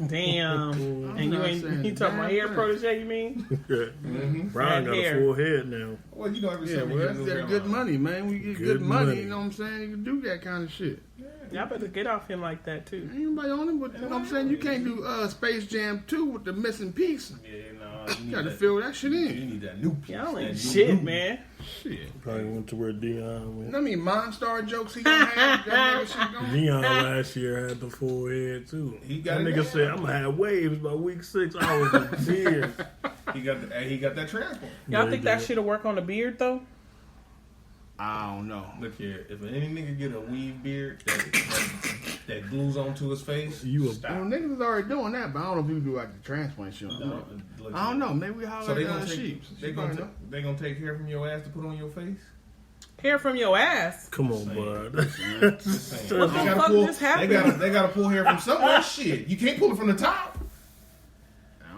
Damn. And you talking about hair protege, you mean? Brian got a full head now. Well, you know, every that's good money, man. We get good money, you know what I'm saying? You can do that kind of shit. Y'all better get off him like that, too. Ain't nobody on him, but you know what I'm saying? You can't do Space Jam 2 with the missing piece. You gotta fill that shit in. You need that new piece. Y'all ain't shit, man. Shit. Probably went to where Dion went. I mean, Monstar jokes he gonna have. That shit going. Dion last year had the full head too. That nigga said, "I'm gonna have waves by week 6." I was in tears. He got that transport. Y'all think that shit'll work on the beard though? I don't know. Look here, if any nigga get a weave beard that glues onto his face, niggas is already doing that, but I don't know if you can do like the transplant shit. I don't know. Maybe we holler so at Sheep. They gonna take hair from your ass to put on your face? Hair from your ass? Come on, bud. What the fuck just happened? They gotta pull hair from somewhere. Shit, you can't pull it from the top.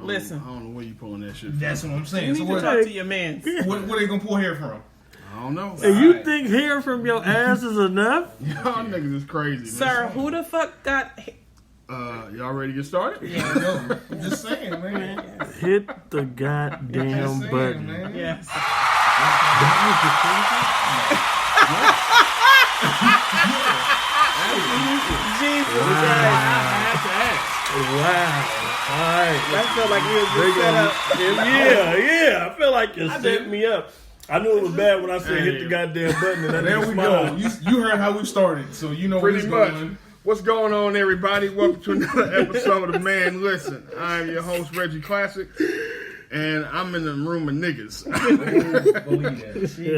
Listen, I don't know where you pulling that shit from. That's what I'm saying. You need to talk to your man. Where they gonna pull hair from? I don't know. And you think hair from your ass is enough? Y'all niggas is crazy, man. Sir, who the fuck got... Y'all ready to get started? Yeah, I'm just saying, man. Hit the goddamn button. Man. Yes. Jesus Christ. Wow. All right. That felt like we was just set up. Yeah. I feel like you set me up. I knew it was bad when I said hit the goddamn button. And there we go. You heard how we started, so you know pretty what's much. going. What's going on, everybody? Welcome to another episode of Man Listen. I'm your host, Reggie Classic, and I'm in the room of niggas.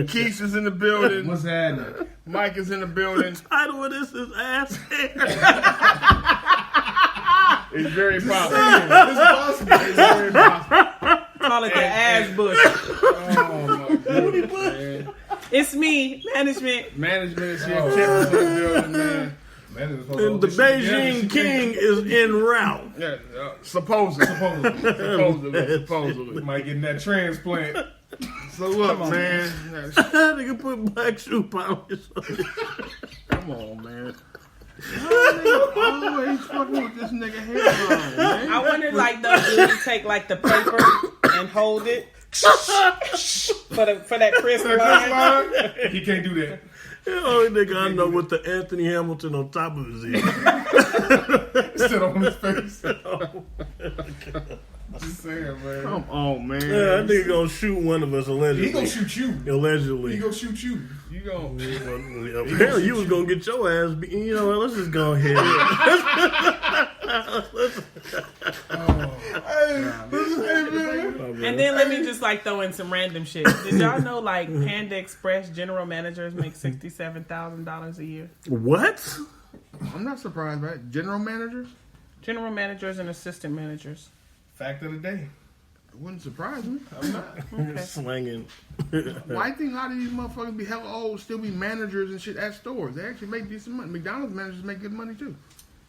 Keith is in the building. What's happening? Mike is in the building. The title of this is Ass Hair. It's very possible. It's very possible. Call it the ass bush. Oh, my goodness, man. It's me, management. Management is here. Chip is in the building, man. And the Beijing King is en route. Yeah, supposedly. Might get that transplant. So look, man. Nigga put black shoe polish on. Come on, man. Always fucking with this nigga hairline, man. I wonder, like, those dudes take like the paper and hold it for that crisp line. He can't do that. The only nigga I know with the Anthony Hamilton on top of his head. Instead on his face. Just saying, man. Come on, man. Yeah, that nigga gonna shoot one of us allegedly. He gonna shoot you. Allegedly. He gonna shoot you. You gonna... Apparently you was gonna get your ass beat. You know what? Let's just go ahead. And then let me just like throw in some random shit. Did y'all know like Panda Express general managers make $67,000 a year? What? I'm not surprised, right? General managers? General managers and assistant managers. Fact of the day. It wouldn't surprise me. I'm not. Okay. Slanging. Why think a lot of these motherfuckers be hella old, still be managers and shit at stores? They actually make decent money. McDonald's managers make good money too.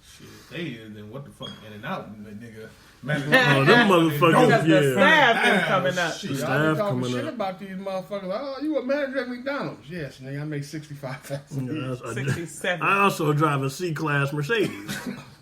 Shit, they is, then what the fuck, in and out, nigga. Oh, them motherfuckers, Because the staff is coming up. Shit, The y'all staff be talking coming shit up. about these motherfuckers. Oh, you a manager at McDonald's? Yes, nigga, I make $65,000. 67. I also drive a C-Class Mercedes.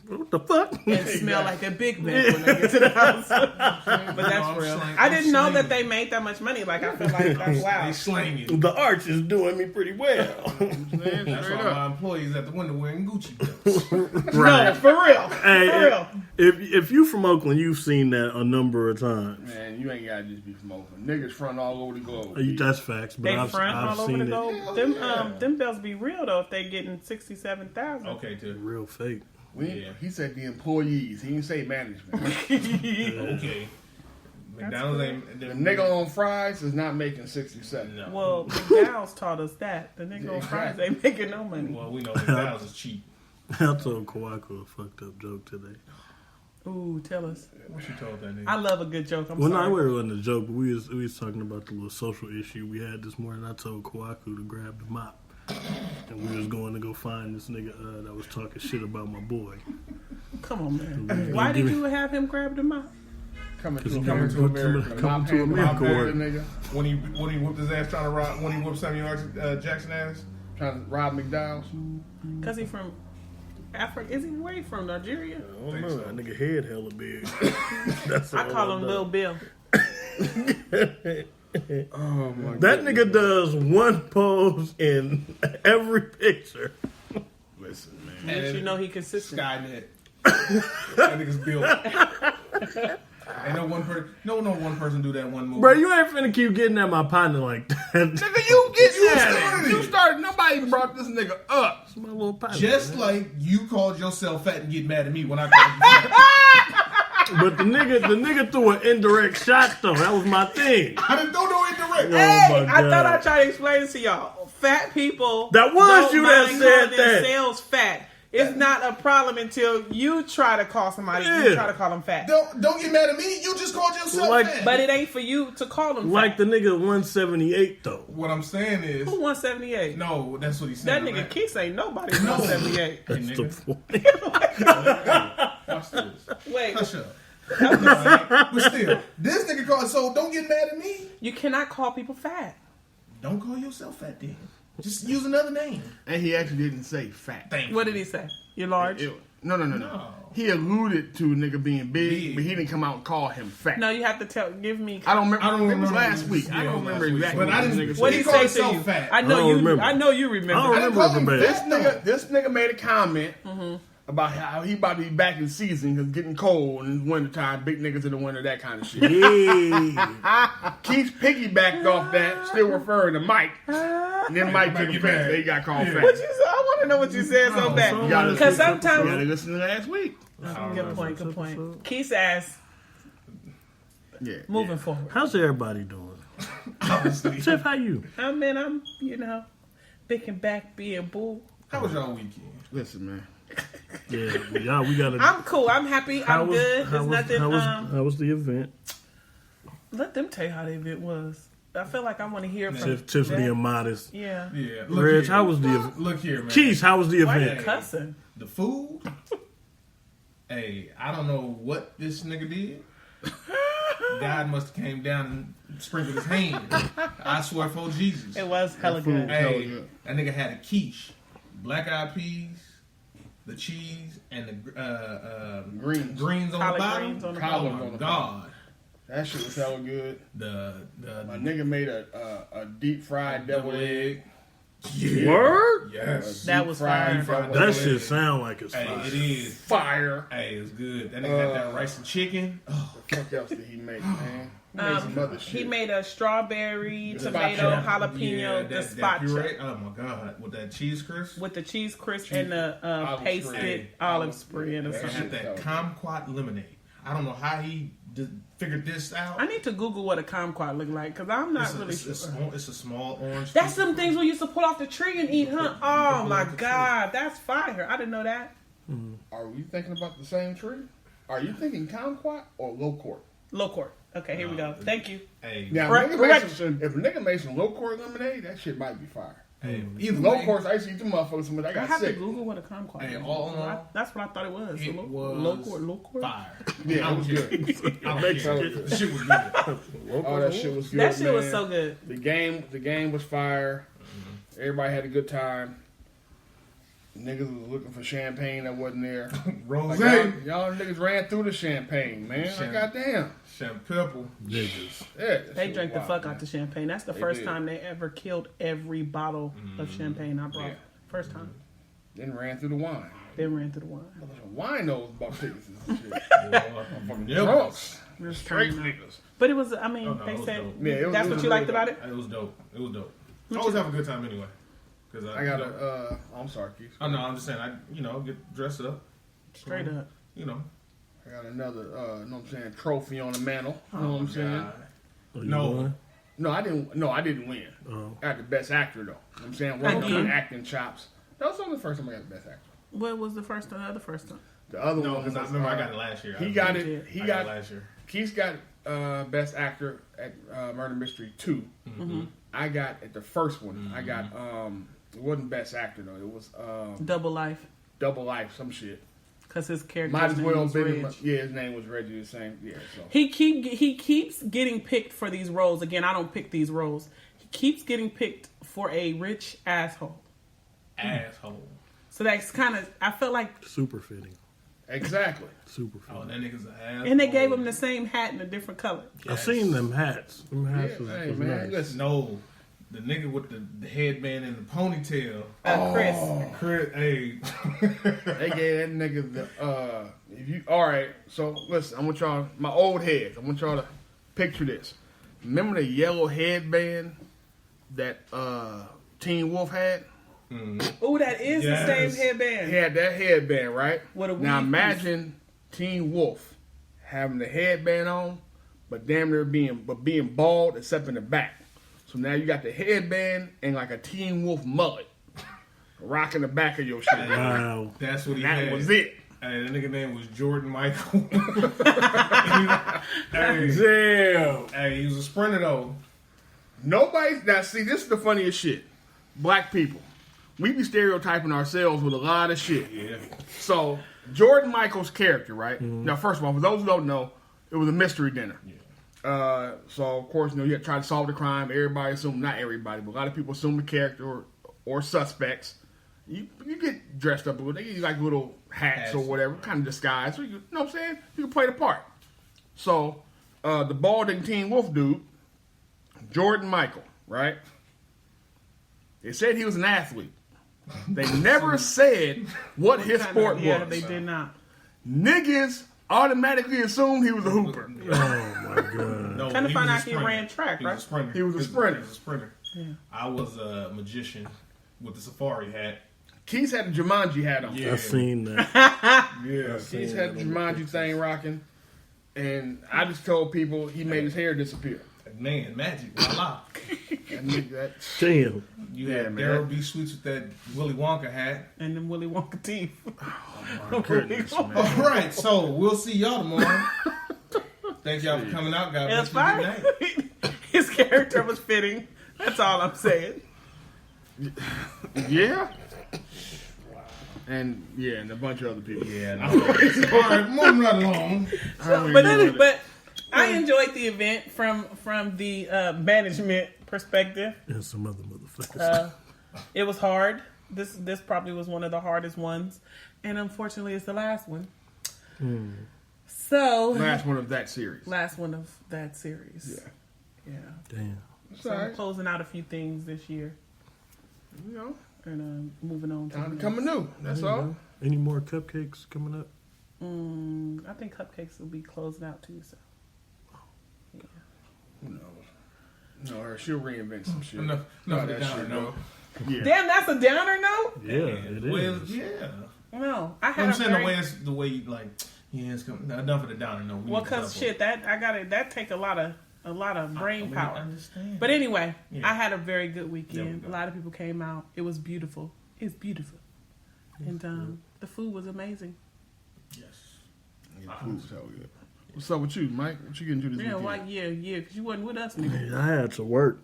What the fuck? And smell like a Big Mac when they get to the house. But that's real. I didn't know that they made that much money. Like, I feel like that's wow. They slanging. The arch is doing me pretty well. That's why my employees at the window wearing Gucci belts. Right. No, for real. Hey, For real. If you from Oakland, you've seen that a number of times. Man, you ain't gotta just be from Oakland. Niggas front all over the globe. That's facts, but They I've front all over seen the it. globe. Them bells be real though if they getting 67,000. Okay, too. Real fake. He said the employees. He didn't say management. Okay. McDonald's ain't. The nigga on fries is not making 67. No. Well, McDonald's taught us that. The nigga on fries ain't making no money. Well, we know McDonald's is cheap. I told Kawako a fucked up joke today. Ooh, tell us. What you told that nigga? I love a good joke. I'm Well, sorry. no, it wasn't a joke, but we was talking about the little social issue we had this morning. I told Kawaku to grab the mop. And we was going to go find this nigga that was talking shit about my boy. Come on, man. Why did you have him grab the mop? Coming Because to he America. coming to America work. Nigga. When he whipped his ass trying to rob, when he whipped Samuel Jackson ass. Trying to rob McDonald's. Because he from Africa. Is he way from Nigeria? I don't know. That nigga head hella big. That's I call him Lil Bill. Oh my That nigga does one pose in every picture. Listen, man. And you know he consistent. Skynet. That nigga's built. Ain't no one person do that one move. Bro, you ain't finna keep getting at my partner like that. Nigga, you get at it. You started. Nobody brought this nigga up. That's my little partner. Just like you called yourself fat and get mad at me when I called you fat. But the nigga threw an indirect shot though. That was my thing. I didn't do no indirect. Hey, my I God. thought I tried to explain this to y'all. Fat people. That was don't you that mind said calling that. themselves fat. It's not a problem until you try to call somebody. Yeah. You try to call them fat. Don't get mad at me. You just called yourself Like- fat. But it ain't for you to call them Like fat. the nigga 178 though. What I'm saying is, Who 178? no, that's what he's That saying. nigga right? Keith ain't nobody 178. That's the nigga. point. Watch this. Wait, Hush up. But still, this nigga called. So don't get mad at me. you cannot call people fat. Don't call yourself fat then. Just use another name. And he actually didn't say fat. Thank you. What did he say? You're large? No. No. He alluded to nigga being big, Big. but he didn't come out and call him fat. No, you have to give me. I don't remember. I don't It was remember. last week. I Yeah, don't remember last week. exactly But I what didn't- the nigga What said. did he He say called to you? himself fat. I know I don't you. remember. I know you remember. I don't remember call him verbatim. This nigga made a comment about how he about to be back in season because getting cold in the wintertime, big niggas in the winter, that kind of shit. Yeah. Keith piggybacked off that, still referring to Mike. And then Mike took Mike, offense you that mad. he got called Yeah. fat. What you? I want to know what you said so so- bad. You gotta Because listen- sometimes. you gotta listen to last week. Good point. Good point. Keith asked, Yeah. moving forward. How's everybody doing? Obviously. Tiff, how you? I'm big and back being bull. How was y'all weekend? Listen, man. Yeah, y'all, we gotta. I'm cool. I'm happy. I'm good. There's nothing. How was the event? Let them tell you how the event was. I feel like I want to hear from Tiff's them. being modest. Yeah. Yeah. Reg, how was the event? Look here, man. Keith, how was the Why you event? cussing? The food. Hey, I don't know what this nigga did. God must have came down and sprinkled his hand. I swear for Jesus. It was hella good. Hey, that nigga had a quiche, black eyed peas, the cheese, and the greens on Collard the bottom. greens on the Collard bottom. Oh on my the God. That shit was hella good. My nigga made a deep fried devil egg. Yeah. Word? Yes. That was Fried fire. devil That egg. shit sound like it's Hey, fire. it is. Fire. Hey, it's good. That nigga had that rice and chicken. Oh, What the fuck else did he make, man? He made some other shit. He made a strawberry, The tomato, spatcha. jalapeno, the that puree. spatcha. Oh my God, with that cheese crisp. With the cheese crisp and the Olive pasted spray. olive spray or They something. had that kumquat lemonade. I don't know how he figured this out. I need to Google what a kumquat look like because I'm not It's a- really it's sure. It's a small orange. That's piece. some things we used to pull off the tree and eat, huh? Oh my God, that's fire! I didn't know that. Are we thinking about the same tree? Are you thinking kumquat or low court? Low court. Okay, here we go. Thank you. Hey, Now, Correct- if a nigga made some low court lemonade, that shit might be fire. hey, either Low way, courts, I used to eat them motherfuckers, but I I got have to sick. Google what a kumquat Hey, is. all in all, That's what I thought it was. it was Low court. fire. Yeah, it was good. I don't Makes care. sense. The shit was good. Oh, that shit was good. That shit was man. so good. The game was fire. Everybody had a good time. Niggas was looking for champagne that wasn't there. Rose, Like, y'all niggas ran through the champagne, man. Like, goddamn. champagne. Niggas. Yeah, that They shit drank the was fuck wild, out the champagne. That's the They first did. time they ever killed every bottle of champagne I brought. Yeah. First time. man. Then ran through the wine. Then ran through the wine. Wine knows about tickets and shit. Fucking Drunks. It was Straight turning out. niggas. But it was, I mean, Oh, no, they it was said, dope. Yeah, it was- that's it what was you liked really about it? It was dope. It was dope. I always have a good time anyway. Cause I got a, I'm sorry, Keith. Oh no, I'm just saying. I get dressed up. Straight up. You know. I got another, know what I'm saying, trophy on the mantle. Oh, Know what I'm saying? God. Oh, you No. won? No, I didn't win. Oh. I got the best actor, though. Know what I'm saying? One of Again? my acting chops. That was only the first time I got the best actor. What was the first time? The other first time? The other No, one because I was, remember I got it last year. He got did. it. He I got it last year. Keith's got best actor at Murder Mystery 2. Mm-hmm. I got at the first one. I got it wasn't best actor though. It was Double Life. Double Life, some shit. Because his character Might as well was been. Reg. Yeah, his name was Reggie. The same. Yeah. So He keeps getting picked for these roles. Again, I don't pick these roles. He keeps getting picked for a rich asshole. Asshole. So that's kind of, I felt like, Super fitting. Exactly. Super Oh, fitting. that nigga's an ass. and they gave him the same hat in a different color. I seen them hats. Them hats Yeah, was, hey, was man, nice. listen. No, the nigga with the headband and the ponytail. Chris. Chris, hey. They gave that nigga the if you all right, so listen, I want y'all my old heads, I want y'all to picture this. Remember the yellow headband that Teen Wolf had? Oh, that is the Yes. same headband. He had that headband, right? What a now weave imagine Teen Wolf having the headband on, but damn near being bald except in the back. So now you got the headband and like a Teen Wolf mullet rocking the back of your shit. Wow. That's what he That had. was it. Hey, the nigga name was Jordan Michael. hey, Damn. hey, he was a sprinter though. Nobody now see this is the funniest shit. Black people. We be stereotyping ourselves with a lot of shit. Yeah. So Jordan Michael's character, right? Now, first of all, for those who don't know, it was a mystery dinner. So of course, you had to try to solve the crime. Everybody assumed, not everybody, but a lot of people assume the character or suspects. You get dressed up, they give you like little hats or whatever, kind of disguise. So you know what I'm saying? You can play the part. So the balding Teen Wolf dude, Jordan Michael, right? They said he was an athlete. They never said what his sport Yeah, was. they did not. Niggas automatically assumed he was a hooper. Oh my god. No, Kind of he find was a out he sprinter. ran track, He right? was a sprinter. He was a sprinter. He was a sprinter. I was a magician with the safari hat. Keith had the Jumanji hat on. Yeah. I seen that. Yeah. Keith had the Jumanji thing rocking. And I just told people he made his hair disappear. Man, magic, voila. That nigga, that, Damn. You Yeah, had man. Daryl B. Sweets with that Willy Wonka hat. And then Willy Wonka teeth. my goodness, All man. right, so we'll see y'all tomorrow. Thank y'all for coming out. God It's bless you. fine. Good night. His character was fitting. That's all I'm saying. Yeah? And a bunch of other people. Yeah. All right, moving right along. But I enjoyed the event from the management perspective. And some other motherfuckers. It was hard. This probably was one of the hardest ones, and unfortunately, it's the last one. So Last one of that series. last one of that series. Yeah. Damn. So I'm closing out a few things this year You know, and moving on. time to something come anew. That's all. Any more cupcakes coming up? else. I think cupcakes will be closing out too. So Who knows? No, or she'll reinvent some shit. Enough No, of the that downer shit, note. Yeah. damn, that's a downer note. Yeah, it Well, is. yeah. No, I had I'm a saying very, the way you like. Yeah, it's coming. Enough of the downer note. We well, need to cause stop shit that take a lot of brain I power. understand. But anyway, Yeah. I had a very good There we weekend. go. A lot of people came out. It was beautiful. It's beautiful. And the food was amazing. yes. Yeah, food's hell good. What's up with you, Mike? What you getting to this Yeah, weekend? like yeah, because you wasn't with us, nigga. I had to work,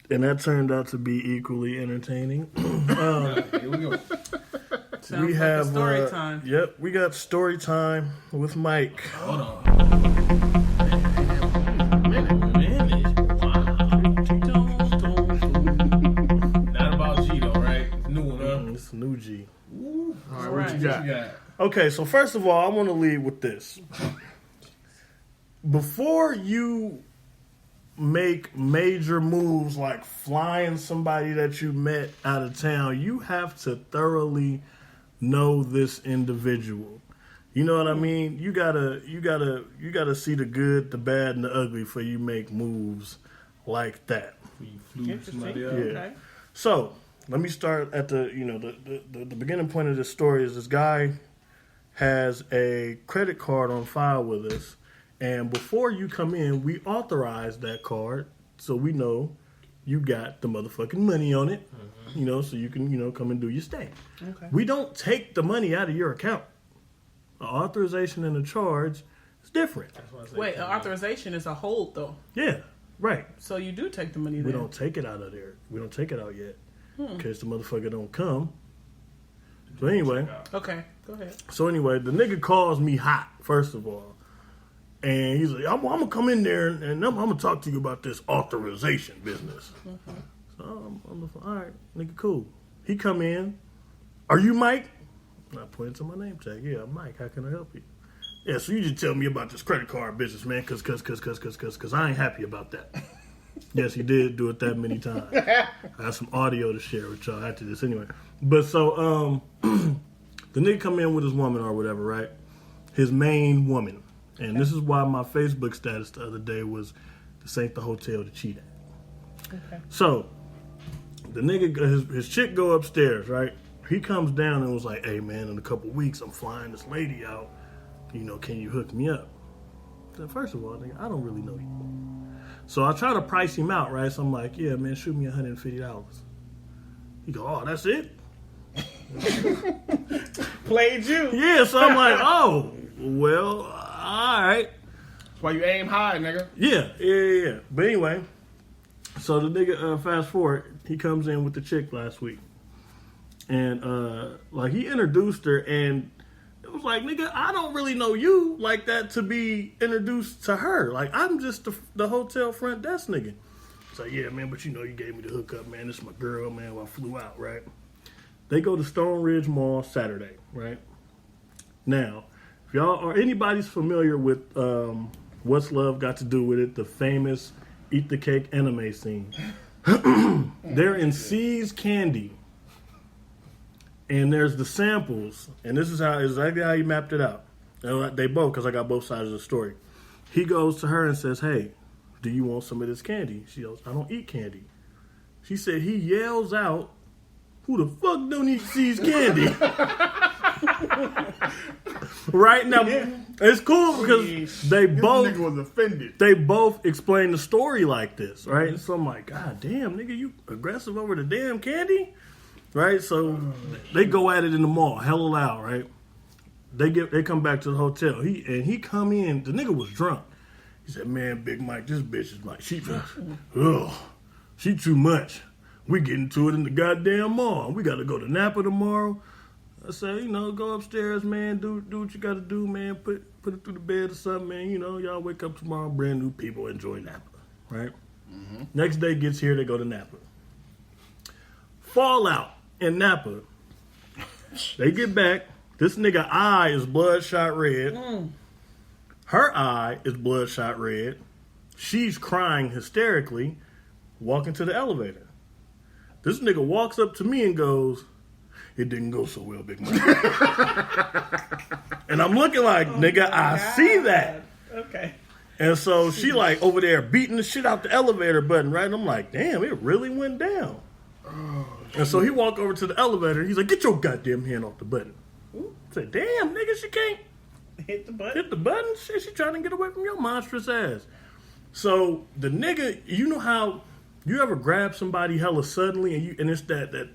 and that turned out to be equally entertaining. Here we go. Sounds we like have a story time. Yep, we got story time with Mike. Hold on. Not about Gito, right? New one, huh? It's new G. All right, Right. what you got? What you got? Okay, so first of all, I want to lead with this. Before you make major moves like flying somebody that you met out of town, you have to thoroughly know this individual. You know what I mean? You gotta see the good, the bad, and the ugly before you make moves like that. You flew somebody up. Yeah. Okay. So let me start at the beginning point of this story. Is this guy has a credit card on file with us, and before you come in, we authorize that card so we know you got the motherfucking money on it. You know, so you can come and do your stay. Okay. We don't take the money out of your account. An authorization and a charge is different. That's why I say Wait, come authorization is a hold though, Yeah, right. so you do take the money We there. don't take it out of there. We don't take it out yet in case the motherfucker don't come. So anyway, Okay, go ahead. the nigga calls me hot, first of all. And he's like, I'm going to come in there and I'm going to talk to you about this authorization business. So I'm all right, nigga, cool. He come in Are you Mike? I pointed to my name tag. Yeah, I'm Mike. How can I help you? Yeah, so you just tell me about this credit card business, man, cause I ain't happy about that. Yes, he did do it that many times. I have some audio to share with y'all after this anyway. But so, the nigga come in with his woman or whatever, right? His main woman. And this is why my Facebook status the other day was, this ain't the hotel to cheat at. Okay. So, the nigga, his chick go upstairs, right? He comes down and was like, hey man, in a couple weeks, I'm flying this lady out. You know, can you hook me up? So first of all, nigga, I don't really know you. So I try to price him out, right? So I'm like, yeah, man, shoot me $150. He go, oh, that's it? Played you. Yeah, so I'm like, oh, well, all right. That's why you aim high, nigga. Yeah. But anyway, so the nigga, fast forward, he comes in with the chick last week. And, like, he introduced her, and it was like, nigga, I don't really know you like that to be introduced to her. Like, I'm just the hotel front desk nigga. So, yeah, man, but you know, you gave me the hookup, man. This is my girl, man, while I flew out, right? They go to Stone Ridge Mall Saturday, right? Now, if y'all or anybody's familiar with What's Love Got to Do with It, the famous Eat the Cake anime scene, they're in C's Candy. And there's the samples, and this is exactly how he mapped it out. They both, because I got both sides of the story. He goes to her and says, hey, do you want some of this candy? She goes, I don't eat candy. She said he yells out, who the fuck don't eat C's candy? Right now, it's cool because they both nigga was offended. They both explain the story like this, right? So I'm like, God damn, nigga, you aggressive over the damn candy? Right, so they go at it in the mall, hella loud, right? They come back to the hotel. He come in. The nigga was drunk. He said, "Man, Big Mike, this bitch is like she too much. We get into it in the goddamn mall. We got to go to Napa tomorrow." I said, go upstairs, man. Do what you got to do, man. Put it through the bed or something, man. Y'all wake up tomorrow, brand new people, enjoy Napa, right? Mm-hmm. Next day gets here, they go to Napa. Fallout. In Napa, they get back. This nigga eye is bloodshot red. Her eye is bloodshot red. She's crying hysterically, walking to the elevator. This nigga walks up to me and goes, it didn't go so well, Big Mike. And I'm looking like, nigga, I see that. Okay. And so she like over there beating the shit out the elevator button, right? And I'm like, damn, it really went down. And so he walked over to the elevator. He's like, get your goddamn hand off the button. I said, damn, nigga, she can't hit the button. Hit the button? Shit, she trying to get away from your monstrous ass. So the nigga, you know how you ever grab somebody hella suddenly and it's that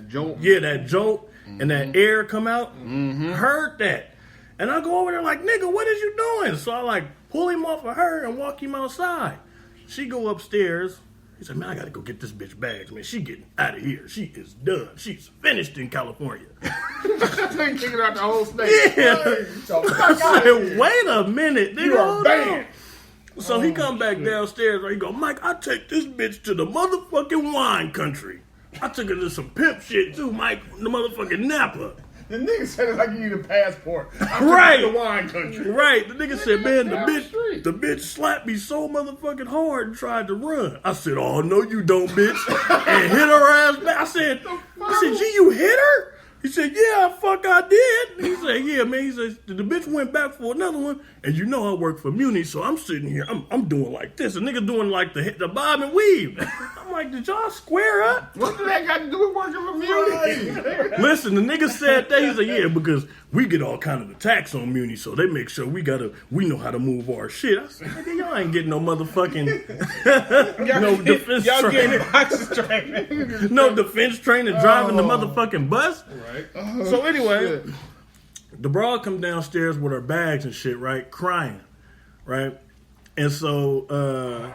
jolt? Yeah, that jolt and that air come out? Mm-hmm. Heard that. And I go over there like, nigga, what is you doing? So I like pull him off of her and walk him outside. She go upstairs. He said, man, I got to go get this bitch bags, man. She getting out of here. She is done. She's finished in California. Kicking out the whole state. Yeah. I said, wait a minute. Nigga, you are banned. So he come back downstairs. He go, Mike, I take this bitch to the motherfucking wine country. I took her to some pimp shit too, Mike. The motherfucking Napa. The nigga said it like you need a passport. Right. The wine country. Right. The nigga said, man, the bitch slapped me so motherfucking hard and tried to run. I said, oh, no, you don't, bitch. And hit her ass back. I said, gee, you hit her? He said, yeah, I did. He said, yeah, man. He said, the bitch went back for another one. And you know I work for Muni, so I'm sitting here. I'm doing like this. A nigga doing like the bob and weave. I'm like, did y'all square up? What did that got to do with working for Muni? Listen, the nigga said that. He said, yeah, because we get all kind of attacks on Muni, so they make sure we know how to move our shit. I said, nigga, y'all ain't getting no motherfucking no defense y'all training. getting boxes training. No defense training driving the motherfucking bus. Right. So anyway, the broad come downstairs with her bags and shit, right? Crying, right? And so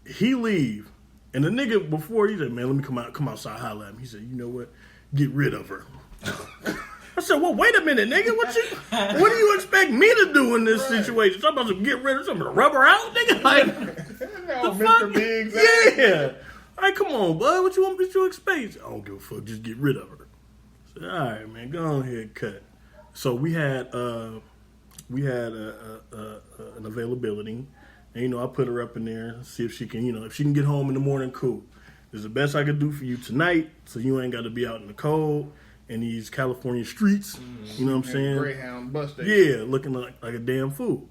he leave. And the nigga before he said, man, let me come outside, holler at him. He said, you know what? Get rid of her. I said, well, wait a minute, nigga. What do you expect me to do in this situation? Something about to get rid of something, to rub her out, nigga? Like, no, the Mr. fuck? Biggs. Yeah. Like, come on, bud. What you expect? I don't give a fuck. Just get rid of her. Said, all right, man, go on ahead, cut. So we had an availability, and I put her up in there, see if she can, if she can get home in the morning, cool. This is the best I could do for you tonight, so you ain't got to be out in the cold in these California streets. You know what I'm saying? Greyhound bus station. Yeah, looking like a damn fool.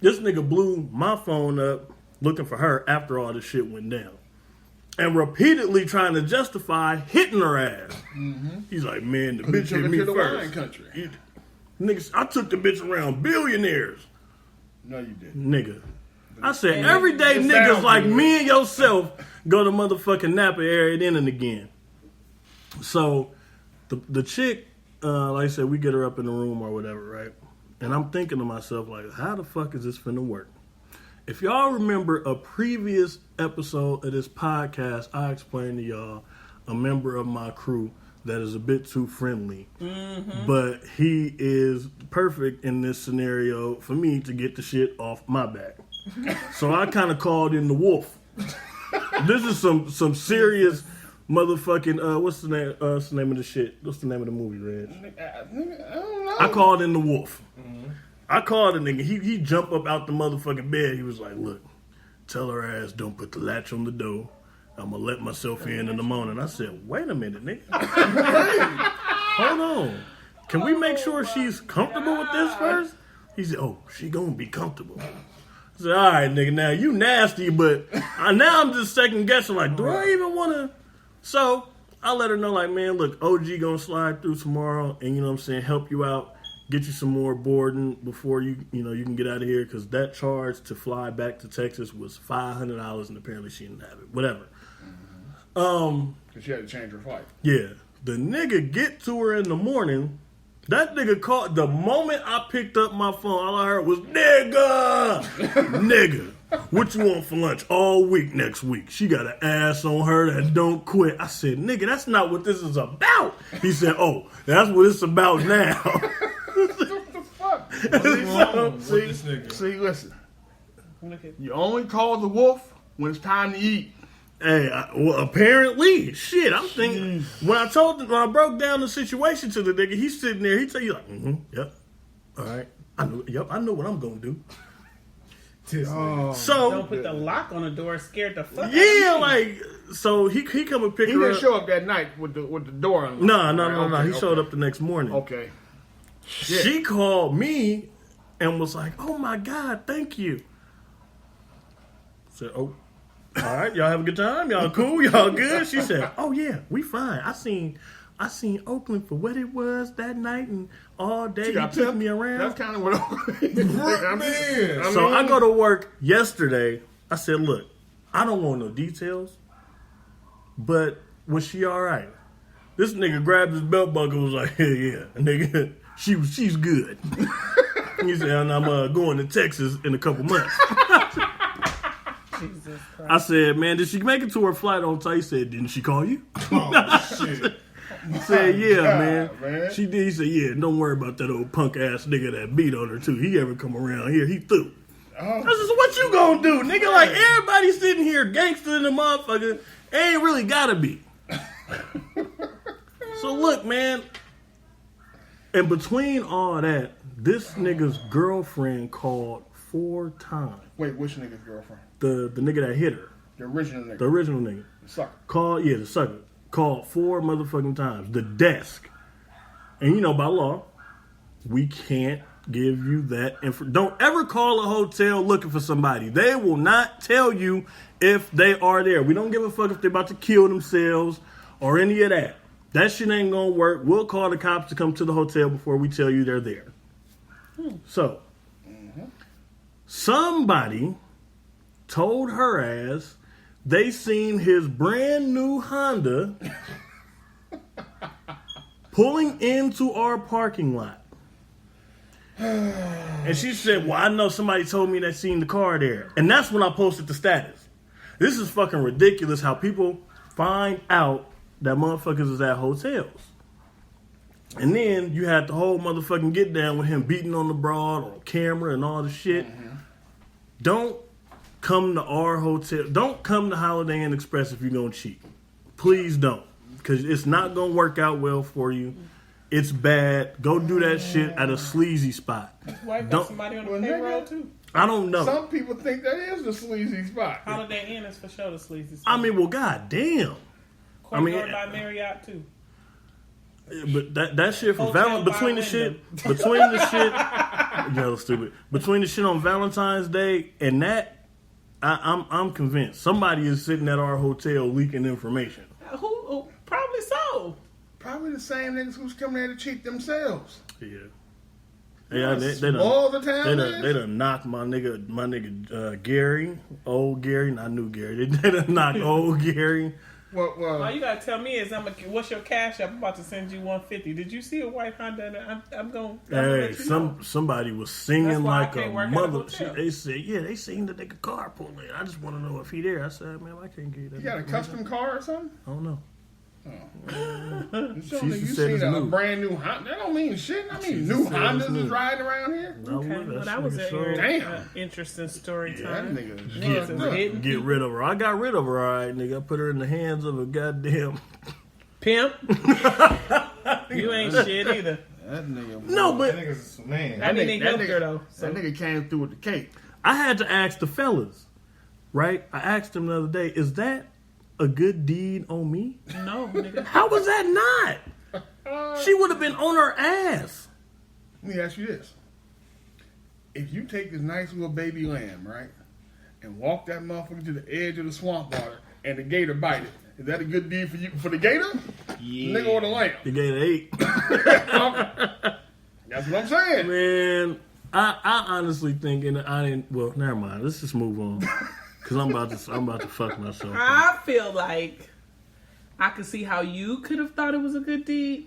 This nigga blew my phone up looking for her after all this shit went down. And repeatedly trying to justify hitting her ass. Mm-hmm. He's like, man, the bitch hit me the first. wine country. Niggas, I took the bitch around billionaires. No, you didn't. Nigga. I said, everyday niggas like me and yourself go to motherfucking Napa area in and again. So, the chick, like I said, we get her up in the room or whatever, right? And I'm thinking to myself, like, how the fuck is this finna work? If y'all remember a previous episode of this podcast, I explained to y'all a member of my crew that is a bit too friendly. Mm-hmm. But he is perfect in this scenario for me to get the shit off my back. So I kind of called in the wolf. This is some serious motherfucking, what's the name of the shit? What's the name of the movie, Reg? I don't know. I called in the wolf. Mm-hmm. I called the nigga. He jumped up out the motherfucking bed. He was like, look, tell her ass don't put the latch on the door. I'm going to let myself in the morning. I said, wait a minute, nigga. Hold on. Can we make sure she's comfortable with this first? He said, oh, she going to be comfortable. I said, all right, nigga, now you nasty, but now I'm just second guessing, like, do I even want to? So I let her know, like, man, look, OG going to slide through tomorrow and, you know what I'm saying, help you out. Get you some more boarding before you can get out of here, because that charge to fly back to Texas was $500 and apparently she didn't have it. Whatever. Because she had to change her flight. Yeah. The nigga get to her in the morning. That nigga called. The moment I picked up my phone, all I heard was, nigga! Nigga. What you want for lunch all week next week? She got an ass on her that don't quit. I said, nigga, that's not what this is about. He said, oh, that's what it's about now. What the fuck? See, listen. You only call the wolf when it's time to eat. Hey, well, apparently, shit. I'm thinking when I broke down the situation to the nigga, he's sitting there. He tell you like, yep, all right, I know what I'm gonna do. So don't put the lock on the door. Scared the fuck. Yeah, like so he come and pick her up. He didn't show up that night with the door unlocked. No. He showed up the next morning. Okay. Yeah. She called me and was like, "Oh my God, thank you." I said, "Oh, all right, y'all have a good time. Y'all cool. Y'all good." She said, "Oh yeah, we fine. I seen Oakland for what it was that night and all day. He took me around." That's kind of what So I go to work yesterday. I said, "Look, I don't want no details, but was she all right?" This nigga grabbed his belt buckle and was like, yeah, nigga, she's good. He said, and I'm going to Texas in a couple months. Jesus Christ. I said, man, did she make it to her flight on time? He said, didn't she call you? Oh, shit. He said, yeah, man. She did. He said, yeah, don't worry about that old punk ass nigga that beat on her too. He ever come around here, he threw. I said, what you gonna do, nigga? Like, everybody sitting here gangster in the motherfucker ain't really gotta be. So look, man, in between all that, this nigga's girlfriend called 4 times. Wait, which nigga's girlfriend? The nigga that hit her. The original nigga. The original nigga. The sucker. The sucker. Called 4 motherfucking times. The desk. And by law, we can't give you that info. Don't ever call a hotel looking for somebody. They will not tell you if they are there. We don't give a fuck if they're about to kill themselves or any of that. That shit ain't gonna work. We'll call the cops to come to the hotel before we tell you they're there. So, somebody told her ass they seen his brand new Honda pulling into our parking lot. And she said, well, I know somebody told me they seen the car there. And that's when I posted the status. This is fucking ridiculous how people find out that motherfuckers is at hotels. And then you had the whole motherfucking get down with him beating on the broad on camera and all the shit. Don't come to our hotel. Don't come to Holiday Inn Express if you're going to cheat. Please don't. because it's not gonna work out well for you. It's bad. Go do that shit at a sleazy spot. His wife got somebody on the payroll too. I don't know. Some people think that is the sleazy spot. Holiday Inn is for sure the sleazy spot. I mean, well, goddamn. Courtyard by Marriott too. But that shit from Hotel between by the shit, stupid. Between the shit on Valentine's Day and that, I'm convinced somebody is sitting at our hotel leaking information. Who probably so. Probably the same niggas who's coming there to cheat themselves. Yeah. Yeah, they all the time. They done knocked my nigga Gary, old Gary, not new Gary. They done knocked old Gary. Well, all you gotta tell me is what's your cash up? I'm about to send you $150. Did you see a white Honda? I'm going. Hey, somebody was singing like a mother. They said, they seen the nigga car pulling. I just want to know if he there. I said, man, I can't get that. You got a custom car or something? I don't know. You seen a brand new Honda? That don't mean shit. I mean, new Hondas is riding around here. Okay, well, that was an interesting story time. That nigga get rid of her. I got rid of her. All right, nigga. I put her in the hands of a goddamn pimp. You ain't shit either. That nigga. No, but that nigga came through with the cake. I had to ask the fellas, right? I asked them the other day, is that a good deed on me? No, nigga. How was that not? She would have been on her ass. Let me ask you this. If you take this nice little baby lamb, right, and walk that motherfucker to the edge of the swamp water and the gator bite it, is that a good deed for you, for the gator? Yeah. Nigga or the lamb? The gator ate. That's what I'm saying. Man, I honestly think, and I didn't, well, never mind. Let's just move on. Because I'm about to fuck myself. I feel like I could see how you could have thought it was a good deed,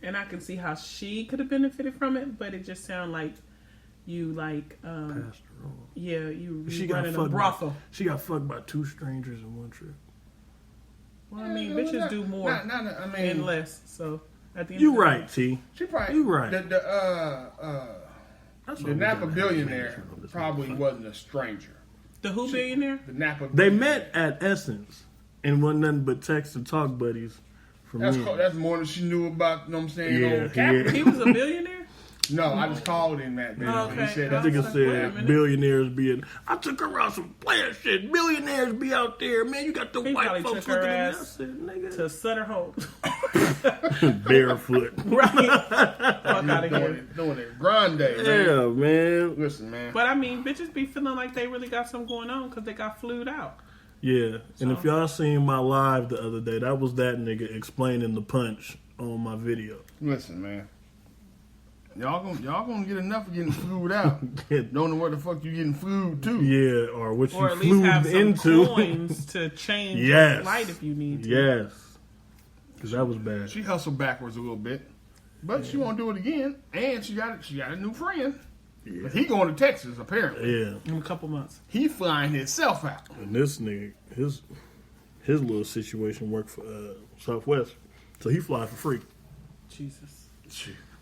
and I can see how she could have benefited from it, but it just sounded like you you running a brothel. She got fucked by 2 strangers in one trip. Well, I mean, bitches do more and less, so at the end you right, T. She probably, you right. The Napa billionaire probably wasn't a stranger. The who billionaire? The Napa They billionaire. met at Essence and wasn't nothing but text and talk buddies for me. That's more than she knew about, you know what I'm saying? Yeah. He was a billionaire? No, I just called him that. Okay. He said I think it said billionaires being. I took her out some player shit. Billionaires be out there, man. You got the white folks looking at me. I said, nigga. To Sutter Home. Barefoot. Right. Fuck out of here. Doing it grande, man. Yeah, man. Listen, man. But I mean, bitches be feeling like they really got something going on because they got flued out. Yeah. And if y'all seen my live the other day, that was that nigga explaining the punch on my video. Listen, man. Y'all gonna get enough of getting flued out. Don't know what the fuck you getting flued to. Yeah, or what or you at least have some into. coins to change your light if you need to. Yes. Because that was bad. She hustled backwards a little bit. But she won't do it again. And she got a new friend. Yeah. But he going to Texas, apparently. Yeah. In a couple months. He flying himself out. And this nigga, his little situation worked for Southwest. So he fly for free. Jesus.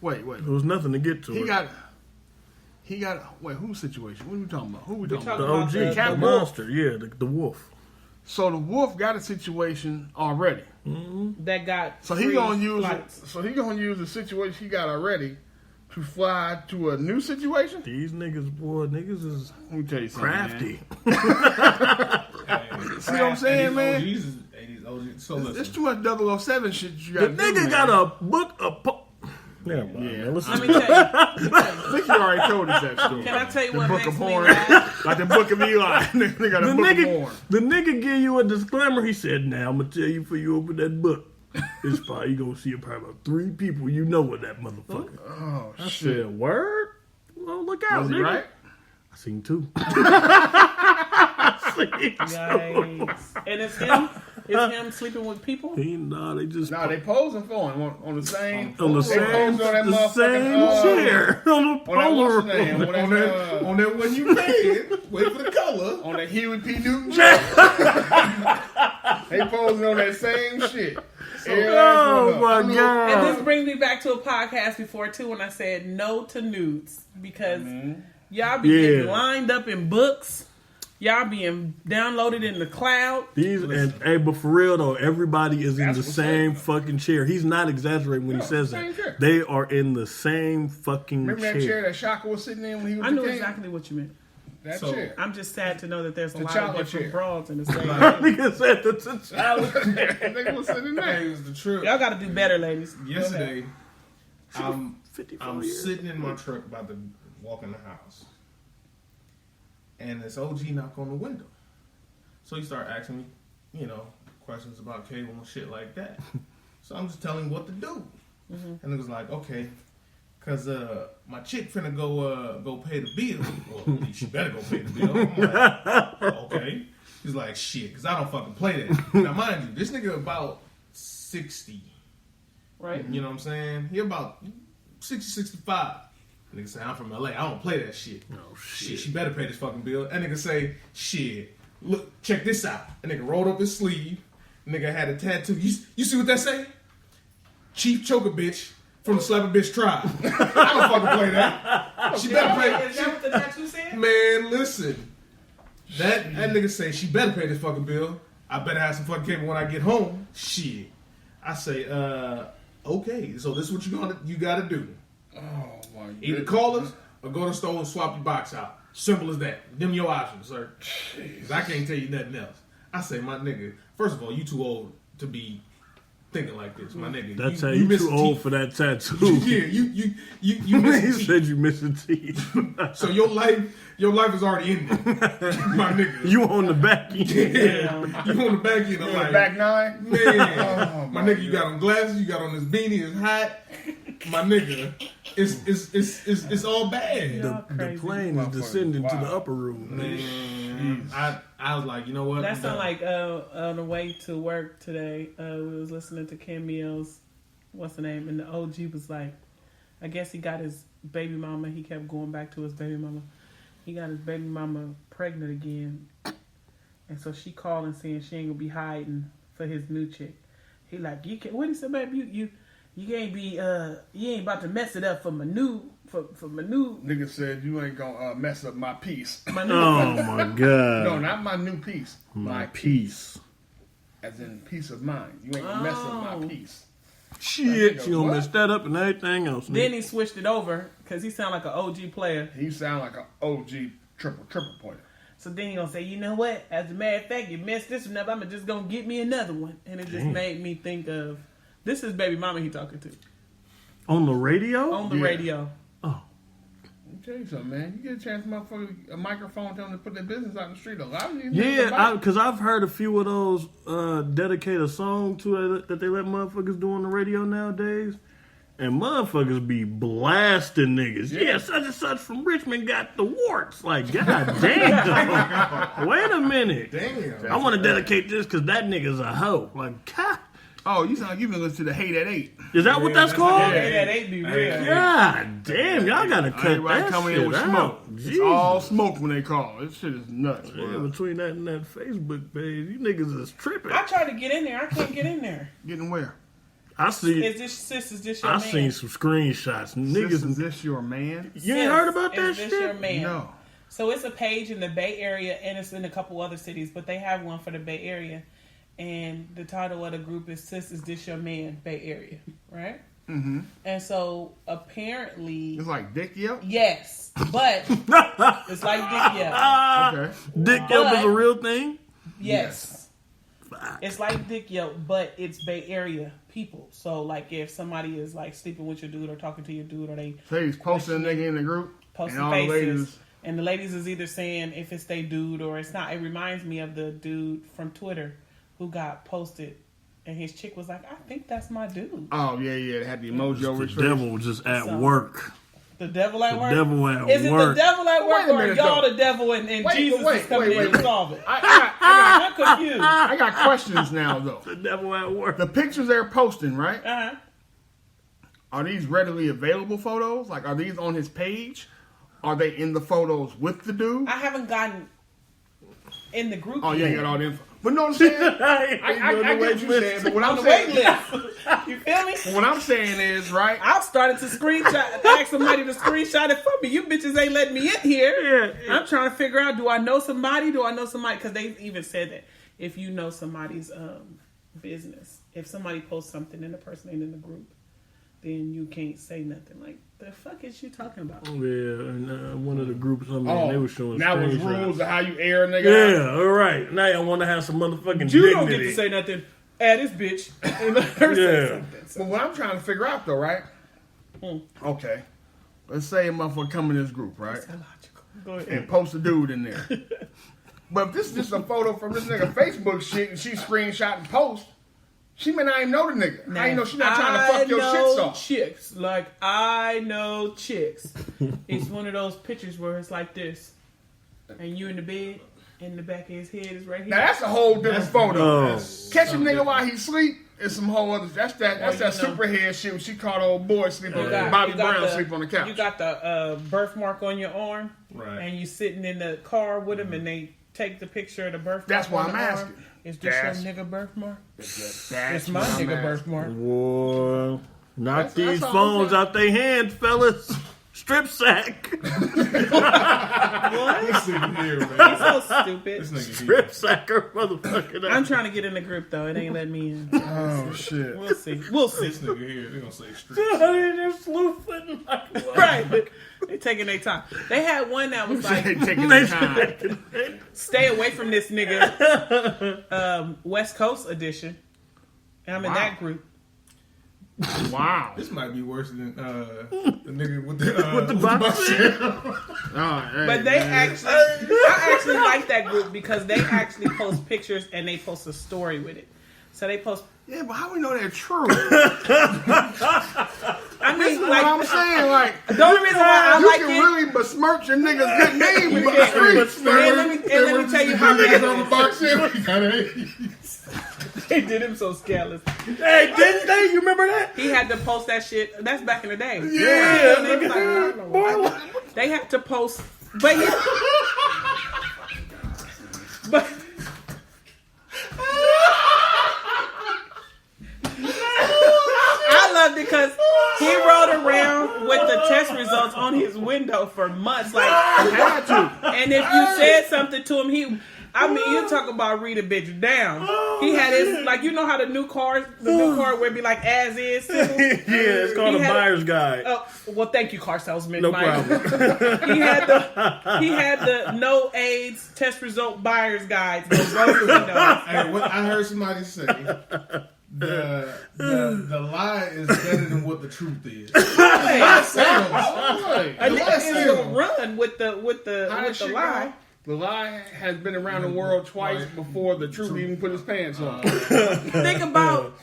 Wait. There was nothing to get to. He got. Wait, whose situation? What are we talking about? Who we talking The about? OG, the monster. Yeah, the wolf. So the wolf got a situation already. Mm-hmm. That got. So he gonna use it. So he gonna use the situation he got already to fly to a new situation. These niggas is. Let me tell you something, crafty. See what I'm saying, man? So listen. There's too much 007 shit you got. The nigga got a book. Never mind, yeah. man. Let me tell you. I think you already told us that story. Can I tell you the what book makes of me porn, laugh? like the book of Eli. They got a book of porn. The nigga give you a disclaimer. He said, "Now I'm gonna tell you before you open that book. It's probably you gonna see probably about 3 people you know with that motherfucker." Oh I shit! Said, "Word? Well, look out, Was he nigga." right? I seen 2. Yikes. And it's him? Is him sleeping with people? They posing for him on the same on the same chair on that one you paid. Wait for the color on that Huey P. Newton chair. They posing on that same shit. Oh my god! And this brings me back to a podcast before too when I said no to nudes because y'all be getting lined up in books. Y'all being downloaded in the cloud. But for real though, everybody is in That's the what's same up. fucking chair. He's not exaggerating when he says same that. chair. They are in the same fucking Remember that chair that Shaka was sitting in when he was I a knew kid? exactly what you meant. That So- chair. I'm just sad to know that there's a The lot of T'Challa different chair. broads in the same. Nigga said the T'Challa. Nigga was sitting Hey, there. it was the trip. Y'all got to do better, ladies. Yesterday, I'm 54 years. sitting in my truck about to walk in the house, and this OG knock on the window. So he started asking me, questions about cable and shit like that. So I'm just telling him what to do, and it was like, okay, cause my chick finna go pay the bill. Well, she better go pay the bill. I'm like, okay. He's like, shit, cause I don't fucking play that. Now mind you, this nigga about 60. Right? You know what I'm saying? He about 60, 65. Nigga say, I'm from LA. I don't play that shit. Oh, Shit, she better pay this fucking bill. That nigga say, shit, look, check this out. That nigga rolled up his sleeve. Nigga had a tattoo. You see what that say? Chief choker bitch from the slap a bitch tribe. I don't fucking play that. She better pay. Is that what the tattoo said? Man, listen. That nigga say she better pay this fucking bill. I better have some fucking cable when I get home. Shit. I say, okay, so this is what you gotta do. Oh my god. Either call us or go to the store and swap your box out. Simple as that. Them your options, sir. Because I can't tell you nothing else. I say, my nigga, first of all, you too old to be thinking like this, my nigga. That's how you too missing old teeth. for that tattoo. Yeah, you He missing teeth. said you missing teeth. So your life is already in there, my nigga. You on the back end. Yeah, you on the back end of You life. back nine? Man, Oh, my my nigga, you got on glasses, you got on this beanie, it's hot. My nigga, it's all bad. The plane is descending to the upper room. Man, I was like, you know what? That sounded like on the way to work today, we was listening to Camille's, what's the name? And the OG was like, I guess he got his baby mama. He kept going back to his baby mama. He got his baby mama pregnant again. And so she called and saying she ain't gonna be hiding for his new chick. He like, you can't, what he said, baby, you can't be, you ain't about to mess it up for my new. Nigga said you ain't gonna mess up my piece. My new. Oh my god. No, not my new piece. My piece. As in peace of mind. You ain't gonna mess up my piece. Shit, you gonna What? mess that up and everything else. Then Nigga. he switched it over because he sound like an OG player. He sound like an OG triple player. So then he gonna say, you know what? As a matter of fact, you messed this one up. I'm just gonna get me another one. And it just Damn. made me think of, this is baby mama he talking to On the radio? on the Yeah. radio. Oh. Let me tell you something, man. You get a chance, motherfucker, a microphone, tell them to put their business out in the street. A lot of these niggas Yeah, about it. because I've heard a few of those dedicate a song to it that they let motherfuckers do on the radio nowadays. And motherfuckers be blasting niggas. Yeah, such and such from Richmond got the warts. Like, god damn. Wait a minute. Damn. I want to dedicate this because that nigga's a hoe. Like, God. Oh, you sound like you've been listening to the Hate at 8. Is that what that's called? Hey, that ain't be real. God damn, y'all gotta cut Everybody that coming shit in with out. smoke. It's Jesus. all smoke when they call. This shit is nuts, Yeah, bro. between that and that Facebook page, you niggas is tripping. I tried to get in there. I can't get in there. Getting where? I see. Is this your I man? seen some screenshots. Niggas, Sis, is this your man? you ain't heard about that Is this your shit? man? No. So it's a page in the Bay Area and it's in a couple other cities, but they have one for the Bay Area. And the title of the group is Sis, Is This Your Man, Bay Area, right? Mm-hmm. And so apparently, It's like Dick Yelp? yes, but it's like Dick Yelp. Okay. Dick Yelp is a But- real thing. Yes. It's like Dick Yelp, but it's Bay Area people. So like if somebody is like sleeping with your dude or talking to your dude or they So he's posting a nigga in the group. posting and all the faces. ladies. And the ladies is either saying if it's they dude or it's not. It reminds me of the dude from Twitter who got posted and his chick was like, I think that's my dude. Oh, yeah. They had the emoji over The his face. devil was just at So- work. The devil at The work? devil at Is it the work. devil at work Wait a or minute, y'all though. the devil and Wait, Jesus wait, is coming wait, in wait. to solve it? I I'm confused. got questions now, though. The devil at work. The pictures they're posting, right? Uh-huh. Are these readily available photos? Like, are these on his page? Are they in the photos with the dude? I haven't gotten in the group. Oh, yeah, you got all the info. But no, I'm saying, I get what you're saying, but what I'm saying, You feel me? what I'm saying is, right? I've started to ask somebody to screenshot it for me. You bitches ain't letting me in here. Yeah. I'm trying to figure out, do I know somebody? Because they even said that if you know somebody's business, if somebody posts something and the person ain't in the group, then you can't say nothing. Like, the fuck is you talking about? Yeah, and one of the groups, they were showing that was rules of how you air a nigga. Yeah, all right. Now y'all want to have some motherfucking You dignity. don't get to say nothing. This bitch. And let her say something. So. But what I'm trying to figure out, though, right? Okay. Let's say a motherfucker come in this group, right? That's illogical. Go ahead. And post a dude in there. But if this is just a photo from this nigga Facebook shit and she screenshot and post, she may not even know the nigga. Now, I ain't know she not trying to fuck your shit off. Chicks. Like, I know chicks. It's one of those pictures where it's like this. And you in the bed, and the back of his head is right here. Now, that's a whole different photo. Catch a nigga different. while he sleep is some whole other... That's that superhead shit when she caught old boy sleeping on Bobby Brown sleep on the couch. You got the birthmark on your arm. Right. And you sitting in the car with him, and they take the picture of the birthmark. That's why on I'm the arm. asking. Is this your nigga birthmark? That's It's my nigga birthmark. Boy, knock these all I'm phones saying. out their hands, fellas. Strip sack. This nigga here, man. He's so stupid. This nigga here. Strip sacker, motherfucker. I'm trying to get in the group though. It ain't letting me in. Oh, shit. We'll see. We'll see. This nigga here, they gonna say strip. They're sleuthing like what? Right. They taking their time. They had one that was like, Taking their time. stay away from this nigga. West Coast edition. And I'm in that group. Wow. This might be worse than the nigga with the box. But they I actually like that group because they actually post pictures and they post a story with it. So they post. Yeah, but how we know they're true? I mean, What like, I'm saying, like, the only reason why I you like can it. really besmirch a nigga's good name in the And streets. let me tell you how niggas bad on the box here. they did him so scandalous. Hey, didn't they? You remember that? He had to post that shit. That's back in the day. Yeah. They was like, I don't know why. They had to post, but I loved it because he rode around with the test results on his window for months. Like, Had to. and if you said something to him, you talk about read a bitch down. He had his, like, you know how the new car where it be like as is. Simple? Yeah, it's called He a had- buyer's guide. Well, thank you, car salesman. No Mike. problem. He had the no AIDS test result buyer's guides. Those windows. Hey, what I heard somebody say, the lie is better than what the truth is. The lie sells. A The lie nigga is sells. gonna run with the How that shit lie. go? The lie has been around the world twice before the truth even put his pants on. Think about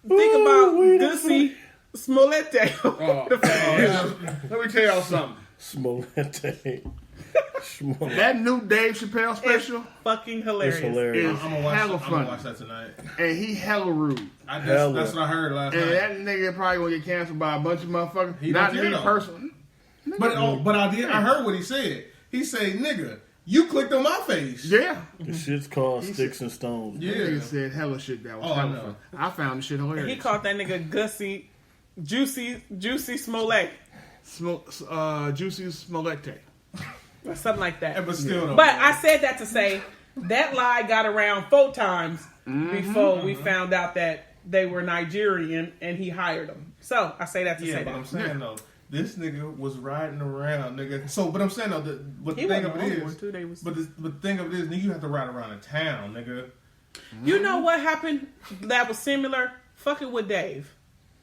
Gussie Smollett. Let me tell y'all something. Smollett. That new Dave Chappelle special Fucking It's hilarious. hilarious. is I'm hella gonna funny. watch that tonight. And he hella rude. That's what I heard last And night. that nigga probably gonna get canceled by a bunch of motherfuckers. He Not don't me care, though. personally. But I heard what he said. He said, "Nigga, you clicked on my face." Yeah. The shit's called Sticks and Stones. Yeah. That nigga said hella shit that was Oh, I hella know. fun. I found the shit hilarious. He called that nigga Gussie Juicy Smollett. Juicy Smollett. Or something like that. But still, though, But I said that to say that lie got around 4 times before we found out that they were Nigerian and he hired them. So I say that to yeah, say but that. I'm saying though, this nigga was riding around, nigga. So, but I'm saying though, but the He thing wasn't of the it only one, is, too. They was- but the thing of it is, nigga, you have to ride around in town, nigga. You know what happened that was similar? Fucking with Dave.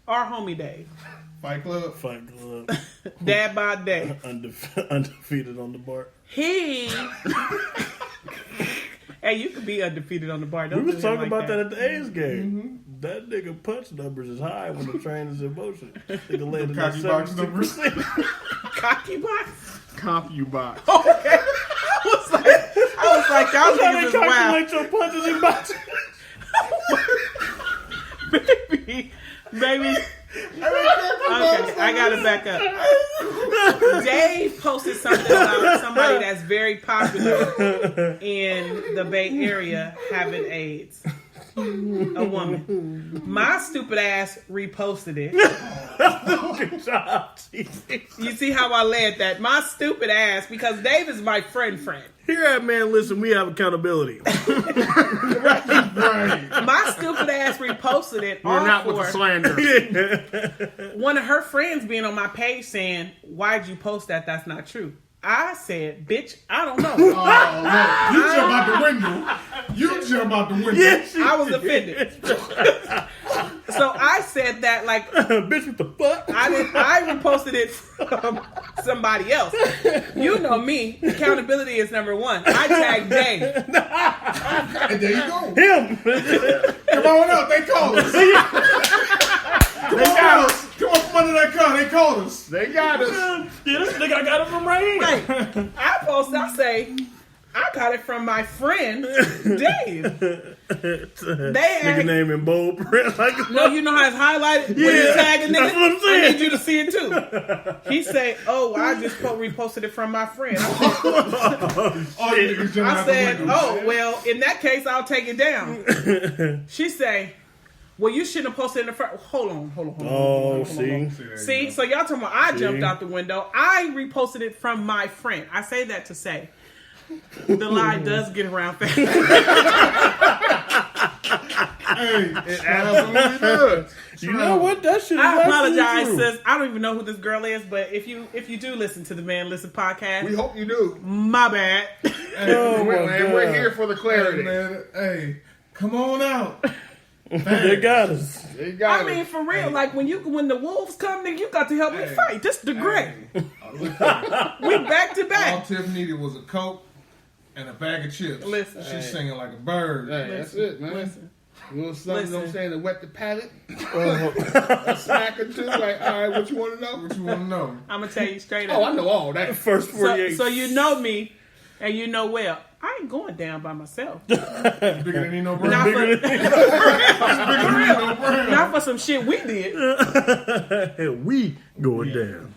Our homie Dave. Fight Club. Fight Club. Dad by day. Undefeated on the bar. He. Hey, you could be undefeated on the bar. Don't We was do him talking like about that that at the A's game. That nigga punch numbers is high when the train is in motion. Nigga landed at Cocky box 76%. Cocky box. CompuBox. Okay. I was like, y'all How niggas they is wild. calculate your punches in boxing? Baby. Okay, I gotta back up. Dave posted something about somebody that's very popular in the Bay Area having AIDS. A woman. My stupid ass reposted it. Good job, You see how I led that? My stupid ass, because Dave is my friend. Here at Man Listen, we have accountability. Right. My stupid ass reposted it. We're all not with the for slander. one of her friends being on my page saying, "Why'd you post that? That's not true." I said, "Bitch, I don't know." Oh, look, you jump out the window. You jump out the window. Yes, I was offended. So I said that like, bitch, what the fuck? I reposted it from somebody else. You know me. Accountability is number one. I tagged Dave. And there you go. Him. Come on up. They called us. They got us. Come up from under that car. They called us. They got us. Yeah, this nigga, I got it from right here. Right. I posted, I say, I got it from my friend Dave. Nigga name in bold print. Like, No, you know how it's highlighted when you tag a nigga? that's what I'm saying. I need you to see it too. He say, "Oh, I just reposted it from my friend." All you niggas jumping I out the said, window. "Oh, well, in that case, I'll take it down." She say, "Well, you shouldn't have posted in the front." Hold on. oh, see. See, so y'all talking about I jumped out the window. I reposted it from my friend. I say that to say the lie does get around fast. Hey, It absolutely does. You know what? That shit is I apologize, absolutely true. sis. I don't even know who this girl is, but if you do listen to the Man Listen podcast, We hope you do. my bad. Oh, my And we're God. here for the hey, clarity. man. Hey, come on out. They got us. They got I mean, for real, like when the wolves come, nigga, you got to help me Hey. fight. This the great. Look here. We back to All back. Tiff needed was a Coke and a bag of chips. Listen. She's singing like a bird. Hey, that's it, man. Listen. A little something, you know what I'm Listen. saying, to wet the palate. A smack or two, like, all right, what you want to know? What you want to know? I'm gonna tell you straight Oh, I up. know all that. First 48. So you know me, and you know well. I ain't going down by myself. Bigger than Nino Brown. Not Bigger for, than Nino Brown. not for some shit we did. we going down.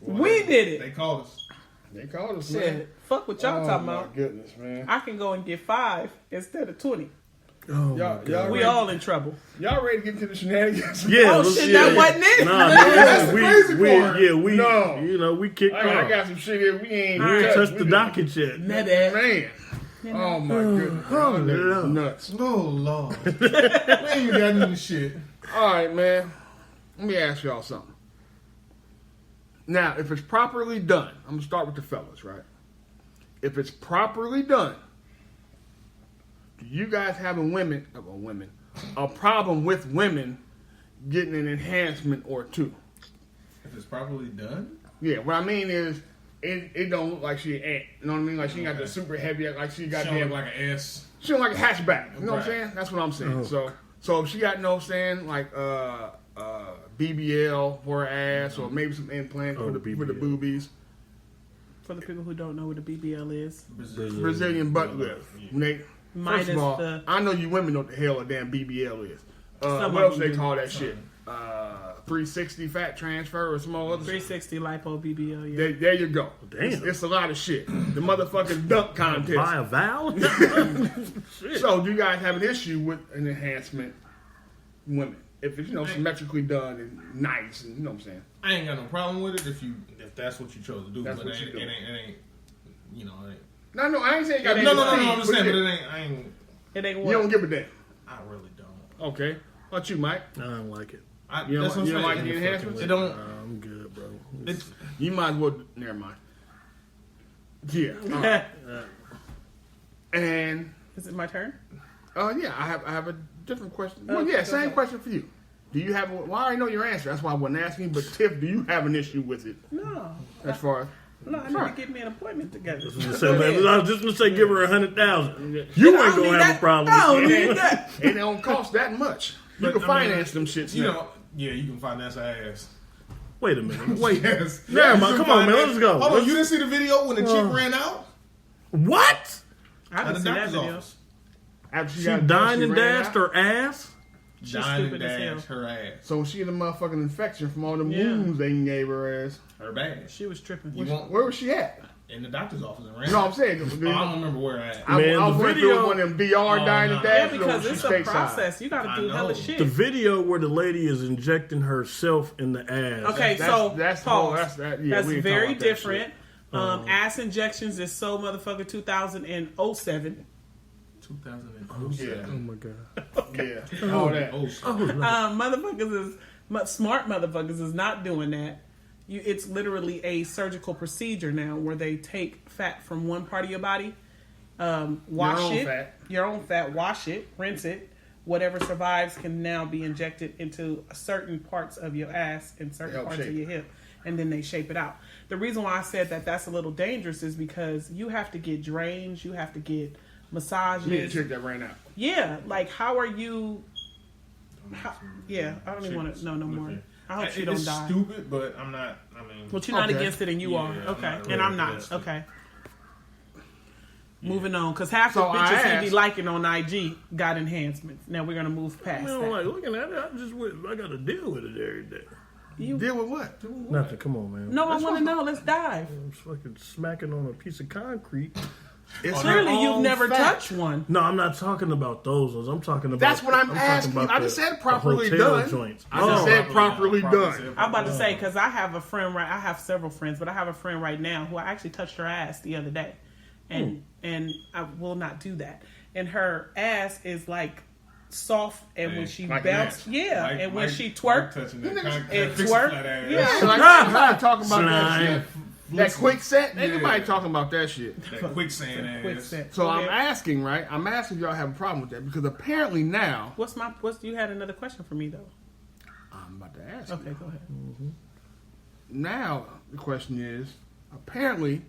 We did it. They called us. They called us, man. Shit. Fuck what y'all Oh, talking my about. goodness, man. I can go and get 5 instead of 20. Oh, my Y'all, God. y'all, We ready, all in trouble. y'all ready to get to the shenanigans? Yeah, Oh, let's- shit, yeah. that wasn't it? Nah, That's the we, crazy we, part. yeah, we, No. you know, we kicked I off. got some shit here we ain't All right. Touched the We docket yet. My bad. Man. Oh, my goodness. Oh, Y'all Lord. nuts. Oh, Lord. We ain't got any shit. All right, man. Let me ask y'all something. Now, if it's properly done, I'm going to start with the fellas, right? If it's properly done, do you guys have a problem with women getting an enhancement or two? If it's properly done, Yeah, what I mean is, it don't look like she ain't. You know what I mean? Like she ain't got the super heavy, like she got she don't damn, look like an S. she don't like a hatchback. You know what I'm Right. saying? That's what I'm saying. Oh. So if she got no saying like BBL for her ass or maybe some implants for the BBL. boobies, For the people who don't know what a BBL is, Brazilian butt lift. Nate, minus first of all, the I know you women know what the hell a damn BBL is. Some What of else them they do. call that shit? 360 fat transfer or some other shit. 360 lipo BBL. Yeah. There you go. Damn. It's a lot of shit. The motherfucking dunk contest. Buy a vowel? So, do you guys have an issue with an enhancement, women? If it's symmetrically done and nice, and you know what I'm saying. I ain't got no problem with it if that's what you chose to do. That's but what it you ain't, do. it ain't, you know, it ain't. No, I ain't saying you got No, I'm just saying, but it ain't. I ain't. It ain't You what. don't give a damn. I really don't. Okay. How about you, Mike? I don't like it. You don't- That's what you I'm don't saying. like the enhancements? It don't. I'm good, bro. It's, You might as well. Never mind. Yeah. all right. And Is it my turn? yeah, I have a different question. Well, Okay, yeah, go same ahead. question for you. Do you have? Well, I already know your answer. That's why I wasn't asking. But Tiff, do you have an issue with it? No. As far as No, I need Right. to get me an appointment together. I was just gonna say, give her 100,000. You I ain't don't gonna need have that. a problem. I don't with need it. that. and it don't cost that much. You But, can I mean, finance them shits. you now. know, yeah, you can finance her ass. Wait a minute. Wait. Yes. Never mind. You Come on, man. finance- Let's go. Hold on, Let's- you didn't see the video when the chick ran out? What? I At didn't the see that doctor's video. office. After She got dined she and ran dashed out. her ass? She's dine and stupid as hell. dash her ass. So she had a motherfucking infection from all them Yeah. wounds they gave her ass. Her bag. She was tripping. Where was she at? In the doctor's office in No, I'm saying. I don't remember where at. I Man, was the wondering if it was video- one of them BR dying no. and Yeah, dash. because it's a process. You got to do I hella know. shit. The video where the lady is injecting herself in the ass. Okay, That's- so that's- pause. that's- that- yeah, That's we ain't very talking about that different. Ass injections is so motherfucker 2007. 2007. Oh my god. Yeah, all that. Smart motherfuckers is not doing that. It's literally a surgical procedure now where they take fat from one part of your body, wash your own fat, wash it, rinse it. Whatever survives can now be injected into certain parts of your ass and certain parts of your hip, and then they shape it out. The reason why I said that that's a little dangerous is because you have to get drains, you have to get massages. Me and chick that ran out. Yeah, like how are you? Yeah, I don't even want to know no more. I hope she don't It's die. stupid, but I'm not. I mean, Well, you're not Okay. against it, and you Yeah, are. I'm Okay, not and really I'm not. against it. Okay. Moving on, because half So the I bitches he be asked- liking on IG got enhancements. Now we're gonna move I past mean, that. like looking at it, I gotta deal with it every day. Deal with what? Nothing. Come on, man. No, I want to know. Let's dive. I'm fucking smacking on a piece of concrete. It's Clearly, her you've own never fat. touched one. No, I'm not talking about those ones. I'm talking about. That's what I'm talking asking. about I just said the properly hotel done. joints. I just said properly Properly done. said I'm about to properly say done. because I have a friend. I have several friends, but I have a friend right now who I actually touched her ass the other day, and I will not do that. And her ass is like soft, and when she like bounces, an yeah, Mike- and when Mike- she Mike twerk, touching that and concrete, fix twerk, flat ass. yeah, Like, I'm not talking about that Slime. shit. That quick set, ain't Yeah. nobody talking about that shit. That quicksand ass. quick set. So I'm Okay. asking, right? I'm asking if y'all have a problem with that because apparently now What's you had another question for me though? I'm about to ask. Okay, you. go ahead. Now the question is, apparently,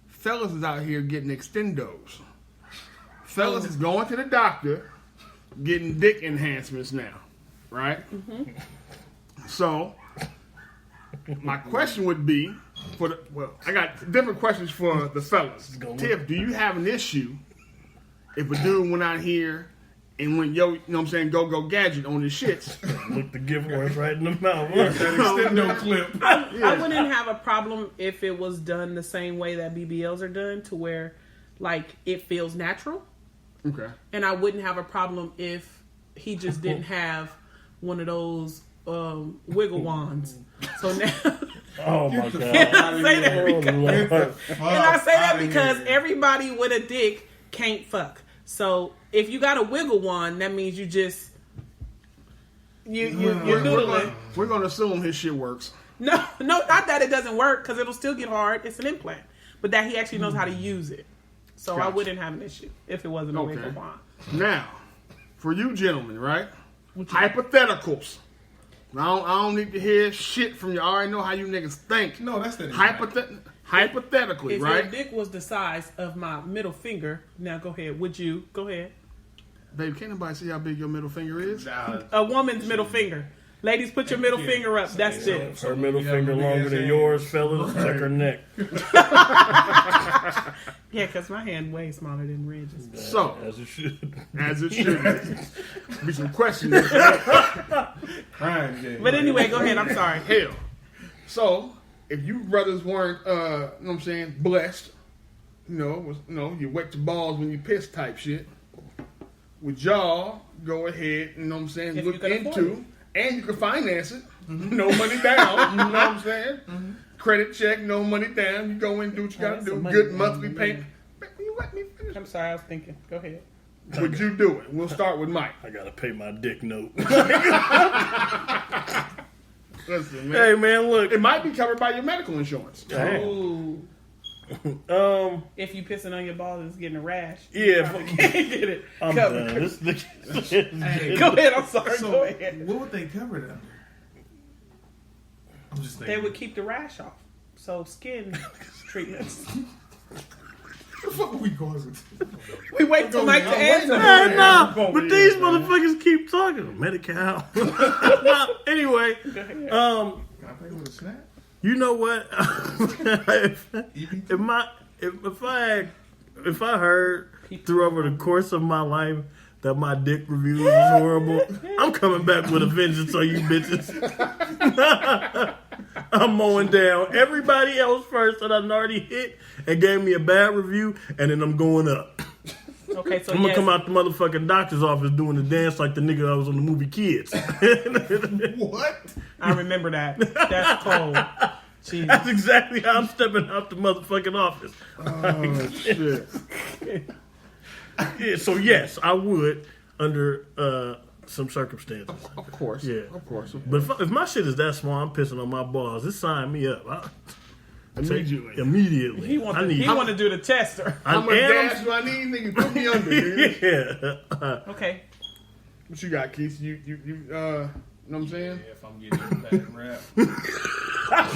fellas is out here getting extendos. Fellas is going to the doctor, getting dick enhancements now, right? So my question would be I got different questions for the fellas. Tiff, do you have an issue if a dude went out here and went, you know what I'm saying, go gadget on his shits? Look the gift horse right in the mouth. That extendo clip. I wouldn't have a problem if it was done the same way that BBLs are done, to where like it feels natural. Okay. And I wouldn't have a problem if he just didn't have one of those wiggle wands. So now, Oh my and god. I say that Oh, because, Lord. and I say that because everybody with a dick can't fuck. So if you got a wiggle wand, that means you just you're doodling. We're gonna assume his shit works. No, not that it doesn't work, because it'll still get hard. It's an implant, but that he actually knows how to use it. So I Gotcha. wouldn't have an issue if it wasn't a Okay. wiggle wand. Now, for you gentlemen, right? Hypotheticals. I don't need to hear shit from you. I already know how you niggas think. No, that's the Hypothetically, If right? your dick was the size of my middle finger, now go ahead. Would you go ahead? Babe, can't nobody see how big your middle finger is? Nah, A woman's middle finger. Ladies, put your middle finger up. That's it. Her middle finger longer than yours, fellas. Check her neck. Yeah, because my hand way smaller than Reg's. So, As it should. as it should be some questions. crying game. But anyway, go ahead. I'm sorry. Hell. So, if you brothers weren't, you know what I'm saying, blessed, you wet your balls when you piss type shit, would y'all go ahead, you know what I'm saying, If look you could afford into, and you can finance it, no money down, you know what I'm saying? Credit check, no money down, you go in, do what you gotta that's do, some money good down, monthly man. payment. Will you let me finish? I'm sorry. I was thinking. Go ahead. Would you do it? We'll start with Mike. I gotta pay my dick note. Listen, man. Hey man, look. It might be covered by your medical insurance. Damn. Ooh. If you pissing on your balls, it's getting a rash. Yeah, Can't get it. I'm covered. done. This nigga. Hey, Go ahead. I'm sorry. So, Go ahead. what would they cover it under? I'm just thinking. They would keep the rash off. So skin treatments. What the fuck are we causing? We wait till Mike to answer. Hey, nah, Go but ahead, these man. motherfuckers keep talking. Medi-Cal. Anyway, Go ahead. Can I play with a snap? you know what? if I heard through over the course of my life that my dick reviews is horrible, I'm coming back with a vengeance on you bitches. I'm mowing down everybody else first that I've already hit and gave me a bad review, and then I'm going up. Okay, so I'm gonna come out the motherfucking doctor's office doing the dance like the nigga that was on the movie Kids. What? I remember that. That's cold. Jesus. That's exactly how I'm stepping out the motherfucking office. Oh, shit. Yeah, so yes, I would under some circumstances. Of course. Yeah. Of course. But if my shit is that small, I'm pissing on my balls. Just sign me up. Immediately. He want to do the tester. How much gas do I need? Nigga, put me under, dude. Yeah. Okay. What you got, Keith? You know what I'm saying? Yeah, if I'm getting bad rap.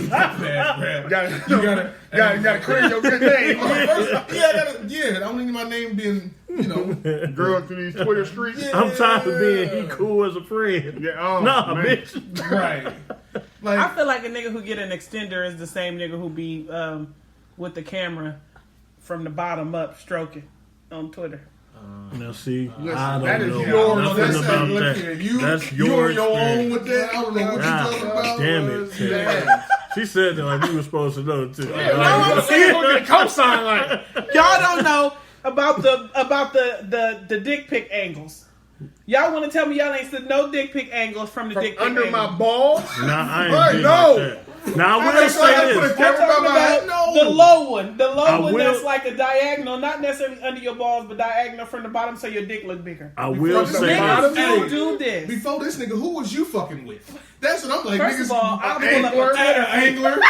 Bad rap. You gotta clear your good name. I don't need my name being, Girl through these Twitter streets. Yeah. I'm tired of being he cool as a friend. Yeah, Nah, man. bitch. right. Like, I feel like a nigga who get an extender is the same nigga who be with the camera from the bottom up stroking on Twitter. Now see, Listen, I don't that is know your- nothing that's about look that. here, That's you're your your own experience. with that. I don't know what you're talking about. Damn it, Tim. Yeah. She said that like we were supposed to know too. I'm saying we're gonna co-sign like Y'all don't know about the dick pic angles. Y'all want to tell me y'all ain't seen no dick pic angles from the dick pic under angle. my balls. Nah, I ain't Right, being no. like that. Now I will That's why I say put this. a camera I'm talking by my head. about No. the low one. The low I one will- that's like a diagonal, not necessarily under your balls, but diagonal from the bottom so your dick look bigger. I will From the say bottom, this. Niggas do this. Before this nigga, who was you fucking with? That's what I'm like. First niggas, of all, I'll pull up angler, a Twitter.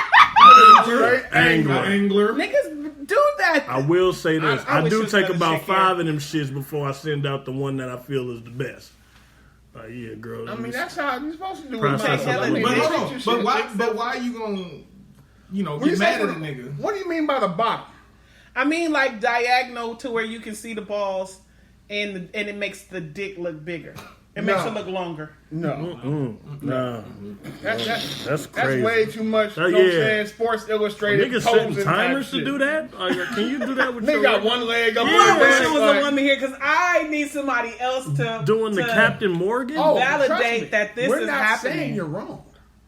angler, Angler. angler. Niggas do that. I will say this. I I, wish do it was take another about chick here. 5 of them shits before I send out the one that I feel is the best. Yeah, girl. I mean, that's how you're supposed to do it. Process man. of I it. mean, But they hold treat on. your But shit- why? But why you gonna, When you get say mad at a for- nigga? What do you mean by the bottom? I mean, like diagonal to where you can see the balls, and it makes the dick look bigger. It makes No. it look longer. No, Nah, that's that's crazy. that's way too much. You Oh, know what I'm yeah. saying? Sports Illustrated. Niggas setting posing type timers to shit. do that? Like, can you do that with Nigga your got one leg up. I one wish leg, it was like- a woman here because I need somebody else to doing the to Captain Morgan? Oh, validate trust me. that this We're is not happening. saying you're wrong.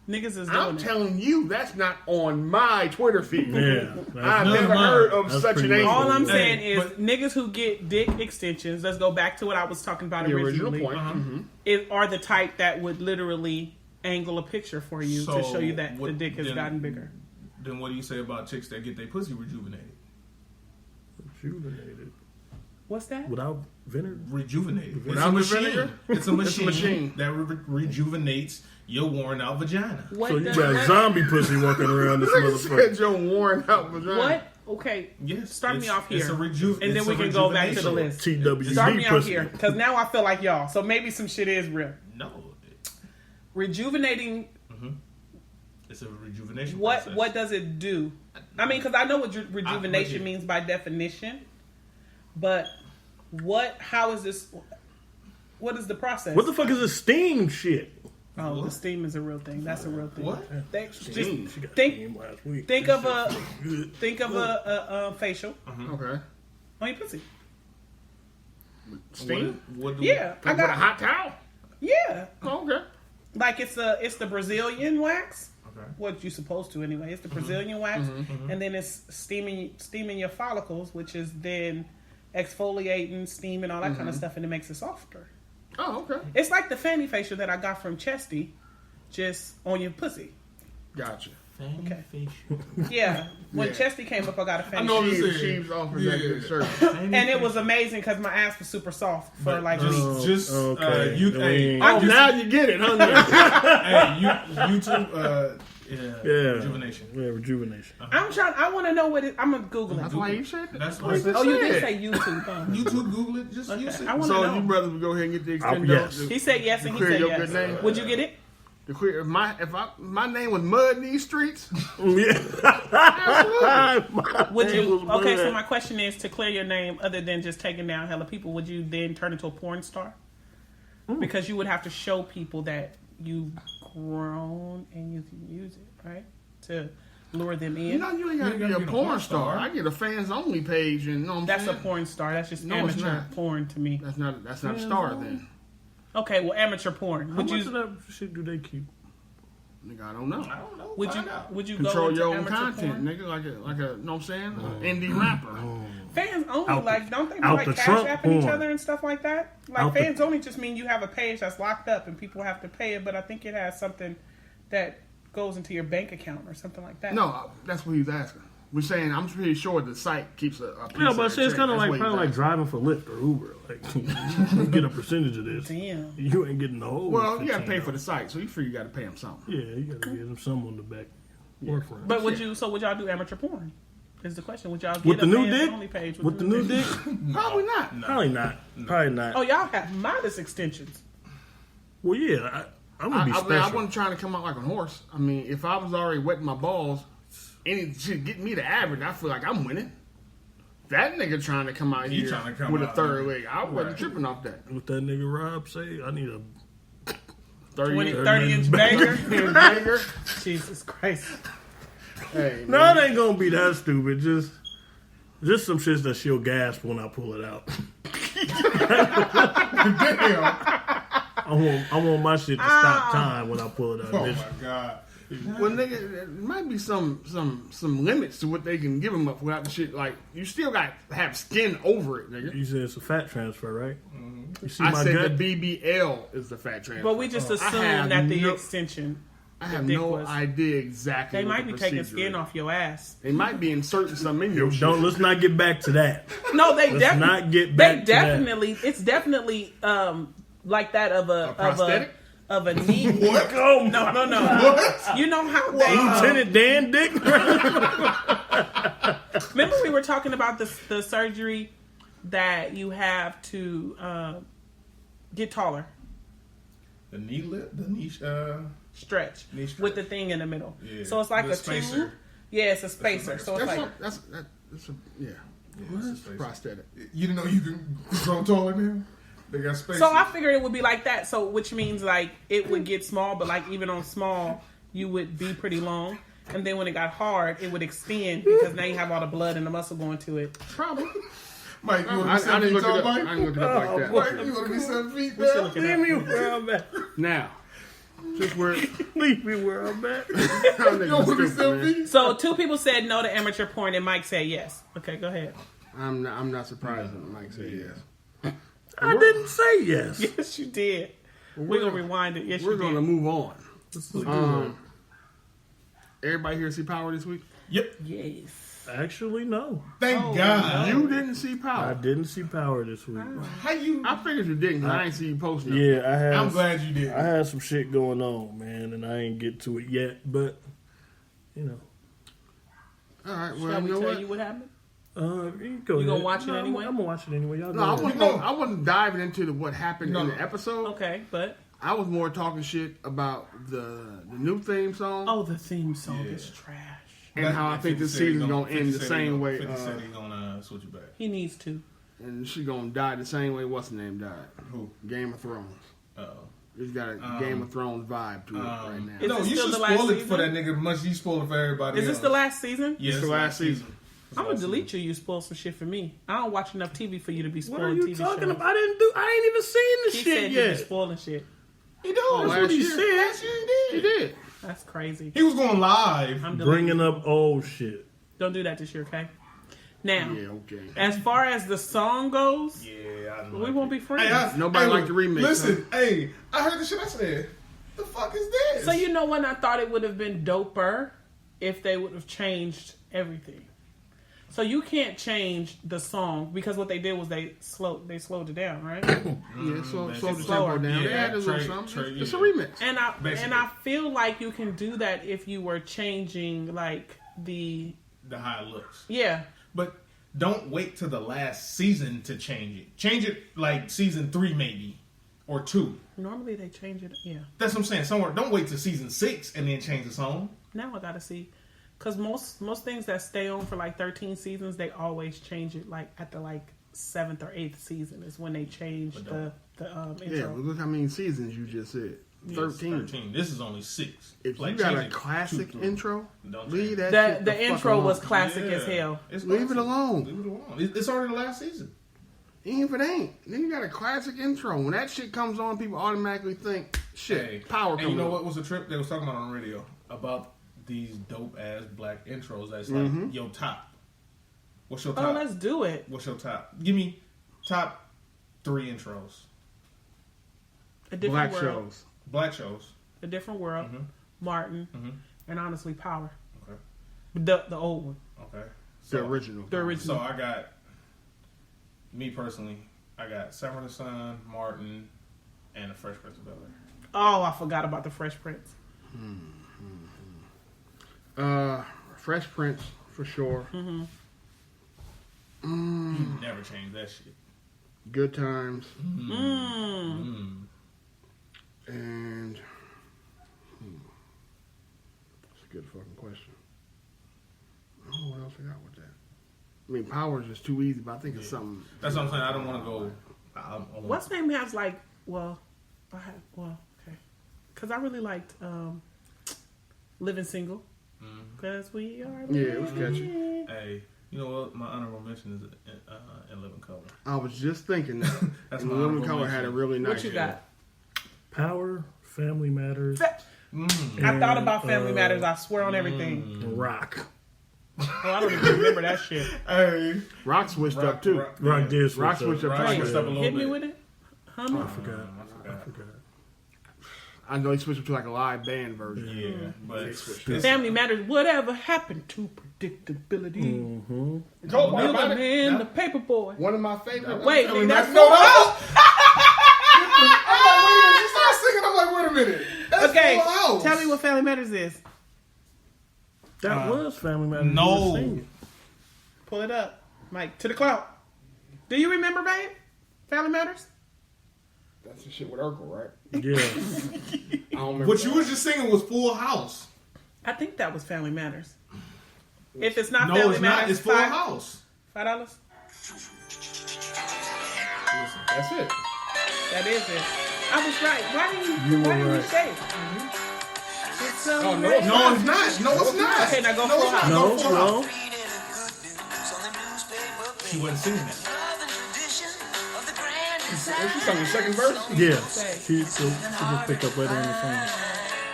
Niggas is I'm doing it. telling you, that's not on my Twitter feed. Yeah, I've that's- never mine. heard of That's such an pretty much angle. All I'm Hey, saying is but- niggas who get dick extensions. Let's go back to what I was talking about The original originally. point. Are the type that would literally angle a picture for you to So, show you that what- the dick has then- gotten bigger. Then what do you say about chicks that get their pussy rejuvenated? Rejuvenated. What's that? Without vinegar? Rejuvenated. It's Without a the machine. vinegar? It's a machine, machine. that rejuvenates your worn out vagina. What So you does- got what- zombie pussy walking around this Nigga said motherfucker. your worn out vagina. What? Okay. Yes, Start me it's- off here, it's a and then we can go back to the list. TWD Start me out pussy. here, because now I feel like y'all. So maybe some shit is real. No, Rejuvenating. it's a rejuvenation. What process. does it do? I mean, because I know what rejuvenation legit. means by definition, but what? How is this? What is the process? What the fuck is this steam shit? Oh, What? the steam is a real thing. That's a real thing. What? Steam. She got think- steam last week. Think That of a shit good. think of a facial Okay. on your pussy. Steam? What do Yeah, I Like with a got. hot towel? Yeah, Oh, okay. like it's the Brazilian wax. Okay. What you supposed to anyway? It's the Brazilian wax, and then it's steaming your follicles, which is then exfoliating, steaming, all that kind of stuff, and it makes it softer. Oh, okay. It's like the fanny facial that I got from Chesty, just on your pussy. Gotcha. Okay. facial. Yeah, when Yeah. Chesty came up, I got a fanny know facial. this is- Sheaves offers that good Yeah. service. And it was amazing because my ass was super soft for like weeks. Just okay. you. I Hey, mean- Oh, now you get it, huh? nigga? hey, YouTube. Yeah. Rejuvenation. Yeah, rejuvenation. I want to know what it. I'm gonna Google it. That's why you said that. That's why what you I Oh, you did said. say YouTube. Huh? YouTube. Google it. Just use it. I want to So know. you brothers would go ahead and get the extendo. yes. He said yes, and he Clear said your yes. good name. Would you get it? The clear, if my name was Mud in these streets, Yeah. Would you? was Okay, so mad. my question is to clear your name, other than just taking down hella people, would you then turn into a porn star? Because you would have to show people that you've grown and you can use it, right? To lure them in. You know, you ain't got to be a porn star. I get a fans only page, and you know what I'm That's saying? a porn star. That's just No, it's amateur not. porn to me. That's not a star then. Okay, well, amateur porn. How Would much you? of that shit do they keep? Nigga, I don't know. I don't know. Would Find you? out. Would you go Control into your own amateur content, porn? nigga, like a, you know what I'm saying? Indie rapper. Fans only, Out the- like, don't they be out like the cash Trump apping each porn. other and stuff like that? Like, Out the- fans only just mean you have a page that's locked up and people have to pay it, but I think it has something that goes into your bank account or something like that. No, that's what he's asking. We're saying, I'm pretty sure the site keeps a piece Yeah, of but the it's check. kind of That's like what probably like he's driving for Lyft or Uber. Like you get a percentage of this. Damn. You ain't getting the whole. Well, you got to pay $15. for the site, so you figure you got to pay him something. Yeah, you got to give them some on the back. Work for it. But would you? So would y'all do amateur porn? Is the question? Would y'all get With the a new fans dick? only page With the new dick? Probably not. Probably not. Probably not. Oh, y'all have modest extensions. Well, yeah, I'm gonna be I special. wasn't trying to come out like a horse. I mean, if I was already wetting my balls, any shit get me to average, I feel like I'm winning. That nigga trying to come out He here trying to come with a out, third man. leg. I wasn't Right. tripping off that. What that nigga Rob say? I need a 30-inch banger. banger. Jesus Christ. Hey, No, man. it ain't gonna be that stupid. Just some shit that she'll gasp when I pull it out. Damn. I want my shit to stop time when I pull it out. Oh bitch. my god. Well, nigga, there might be some limits to what they can give him up without the shit. Like, you still got to have skin over it, nigga. You said it's a fat transfer, right? You see I my said gut? the BBL is the fat transfer. But we just I assume have that the no- extension. I have dick no was- idea exactly. They what might the be taking procedure skin is. off your ass. They might be inserting something in your shit. Let's not get back to that. No, they Let's definitely. not get back to definitely. It's definitely like that of a prosthetic? of a knee. What? Oh No. What? You know how they. Lieutenant Dan Dick. Remember we were talking about the surgery that you have to get taller, The knee lip, the knee stretch, Knee stretch. with the thing in the middle. Yeah. So it's like The a spacer. tube. Yeah, it's a spacer. So it's That's like that's a, yeah. It's a Prosthetic. You didn't know you can grow taller now? They got space. So I figured it would be like that. So which means like it would get small, but like even on small, you would be pretty long. And then when it got hard, it would extend because now you have all the blood and the muscle going to it. Probably. Mike, you want to I be 7 didn't feet look tall, it up. I Mike? didn't look it up like that. Mike, you want to be 7 feet We should tall? look it Leave me up. where I'm at. Now, just where Leave me where I'm at. You don't want to be 7 feet? So 2 people said no to amateur porn, and Mike said yes. Okay, go ahead. I'm not surprised that Mike said yes. I didn't say yes. Yes, you did. We're gonna rewind it. Yes, We're you gonna did. move on. Let's look at it. Everybody here see Power this week? Yep. Yes. Actually, no. Thank Oh, God. You didn't see I Power. didn't see Power this week. How you? I figured you didn't. 'Cause I ain't see you post nothing. Yeah, I had. I'm glad you did. I had some shit going on, man, and I ain't get to it yet. But you know, All right. Shall Well, we you know tell what? you what happened? you go. You gonna ahead. watch it anyway? I'm gonna watch it anyway. Y'all No, I go wasn't. ahead. I wasn't diving into what happened No. in the episode. Okay, but I was more talking shit about the new theme song the theme song is trash. and how I think this season's gonna end the same way. 50 said he's gonna switch it back. He needs to. And she's gonna die the same way. What's the name died? Who? Game of Thrones. Uh-oh. It's got a Game of Thrones vibe to it right now. Is No, this you still should the last spoil it season? for that nigga much you spoil it for everybody Is else. this the last season? Yes, It's the last season. I'm gonna delete you. You spoil some shit for me. I don't watch enough TV for you to be What spoiling are you TV talking shows. about? I ain't even seen this He shit said you be yet. spoiling shit. He do. Oh, That's last what he year? said. Last year He he did. did. That's crazy. He was going live. I'm deleting. Bringing up old shit. Don't do that this year, okay? Now, Yeah, okay. as far as the song goes, Yeah, I know. we won't be friends. Nobody liked the remix, Listen, hey, I heard the shit I said. The fuck is this? So you know when I thought it would have been doper if they would have changed everything. So you can't change the song because what they did was they slowed it down, right? Yeah, so man, slow the it's tempo slower. down. Yeah, They added a little Trey- something. Trey, It's a yeah. remix. And Basically. I feel like you can do that if you were changing like the how it looks. yeah. But don't wait till the last season to change it. Change it like season 3 maybe. Or 2. Normally they change it. Yeah. That's what I'm saying. Somewhere, don't wait till season 6 and then change the song. Now I gotta see, because most things that stay on for like 13 seasons, they always change it like at the like 7th or 8th season is when they change But the Yeah, intro. but look how many seasons you just said. Yeah, 13. 13. This is only 6. If Like, you got a change it classic 2 through. intro, Don't leave change that shit The fuck intro alone. was classic as Yeah. hell. It's Leave it classic. alone. Leave it alone. It's already the last season. Even if it ain't, then you got a classic intro. When that shit comes on, people automatically think, shit, Hey, power and coming you know on. what was the trip they was talking about on the radio? About these dope ass black intros that's like your top. What's your top? Oh, let's do it. What's your top? Give me top 3 intros. A different Black world. shows. Black shows. A different world. Martin. And honestly, Power. Okay. The old one. Okay. The original. The original. So I got, me personally, I got Summer of the Sun, Martin, and The Fresh Prince of Bel-Air. Oh, I forgot about the Fresh Prince. Fresh Prince, for sure. You never change that shit. Good Times. Mm. And that's a good fucking question. Oh, what else I got with that? I mean, Power is just too easy, but I think it's something. That's what I'm saying. I don't want to go. What's name has like, okay. Because I really liked Living Single. Because we are. Yeah, it was catchy. Hey, you know what? My honorable mention is in Living Color. I was just thinking that. That's and my Living honorable Color mention. had a really nice. What you got? Power, Family Matters, I thought about Family Matters. I swear on everything. and Rock. Oh, I don't even remember that shit. Hey, Rock switched up too. Rock did switch Rock up. switched up. Rock twice. switched up a little Hit me bit. with it. I forgot. I forgot. I know he switched up to like a live band version. Yeah, but Family Matters. Whatever happened to predictability? Joe, what You're about the it? man, the paper boy. One of my favorite. Wait, I mean, that's no, Full House. I'm like, wait a minute. You started singing. I'm like, wait a minute. That's Okay, Full House. tell me what Family Matters is. That was Family Matters. no. You were singing. Pull it up, Mike. To the cloud. Do you remember, babe? Family Matters. That's the shit with Urkel, right? Yeah. I don't remember. What you was just singing was Full House. I think that was Family Matters. If it's not No, Family it's Matters, not. It's Full House. $5. That's it. That is it. I was right. Why didn't You you were right. say it? It's so Oh, no, right. it's No, it's not. No, it's not. Okay, now go no, Full it's not. House. Go No, Full no. House. She wasn't singing that. She sung the second verse. Yeah. She just picked up later in the song.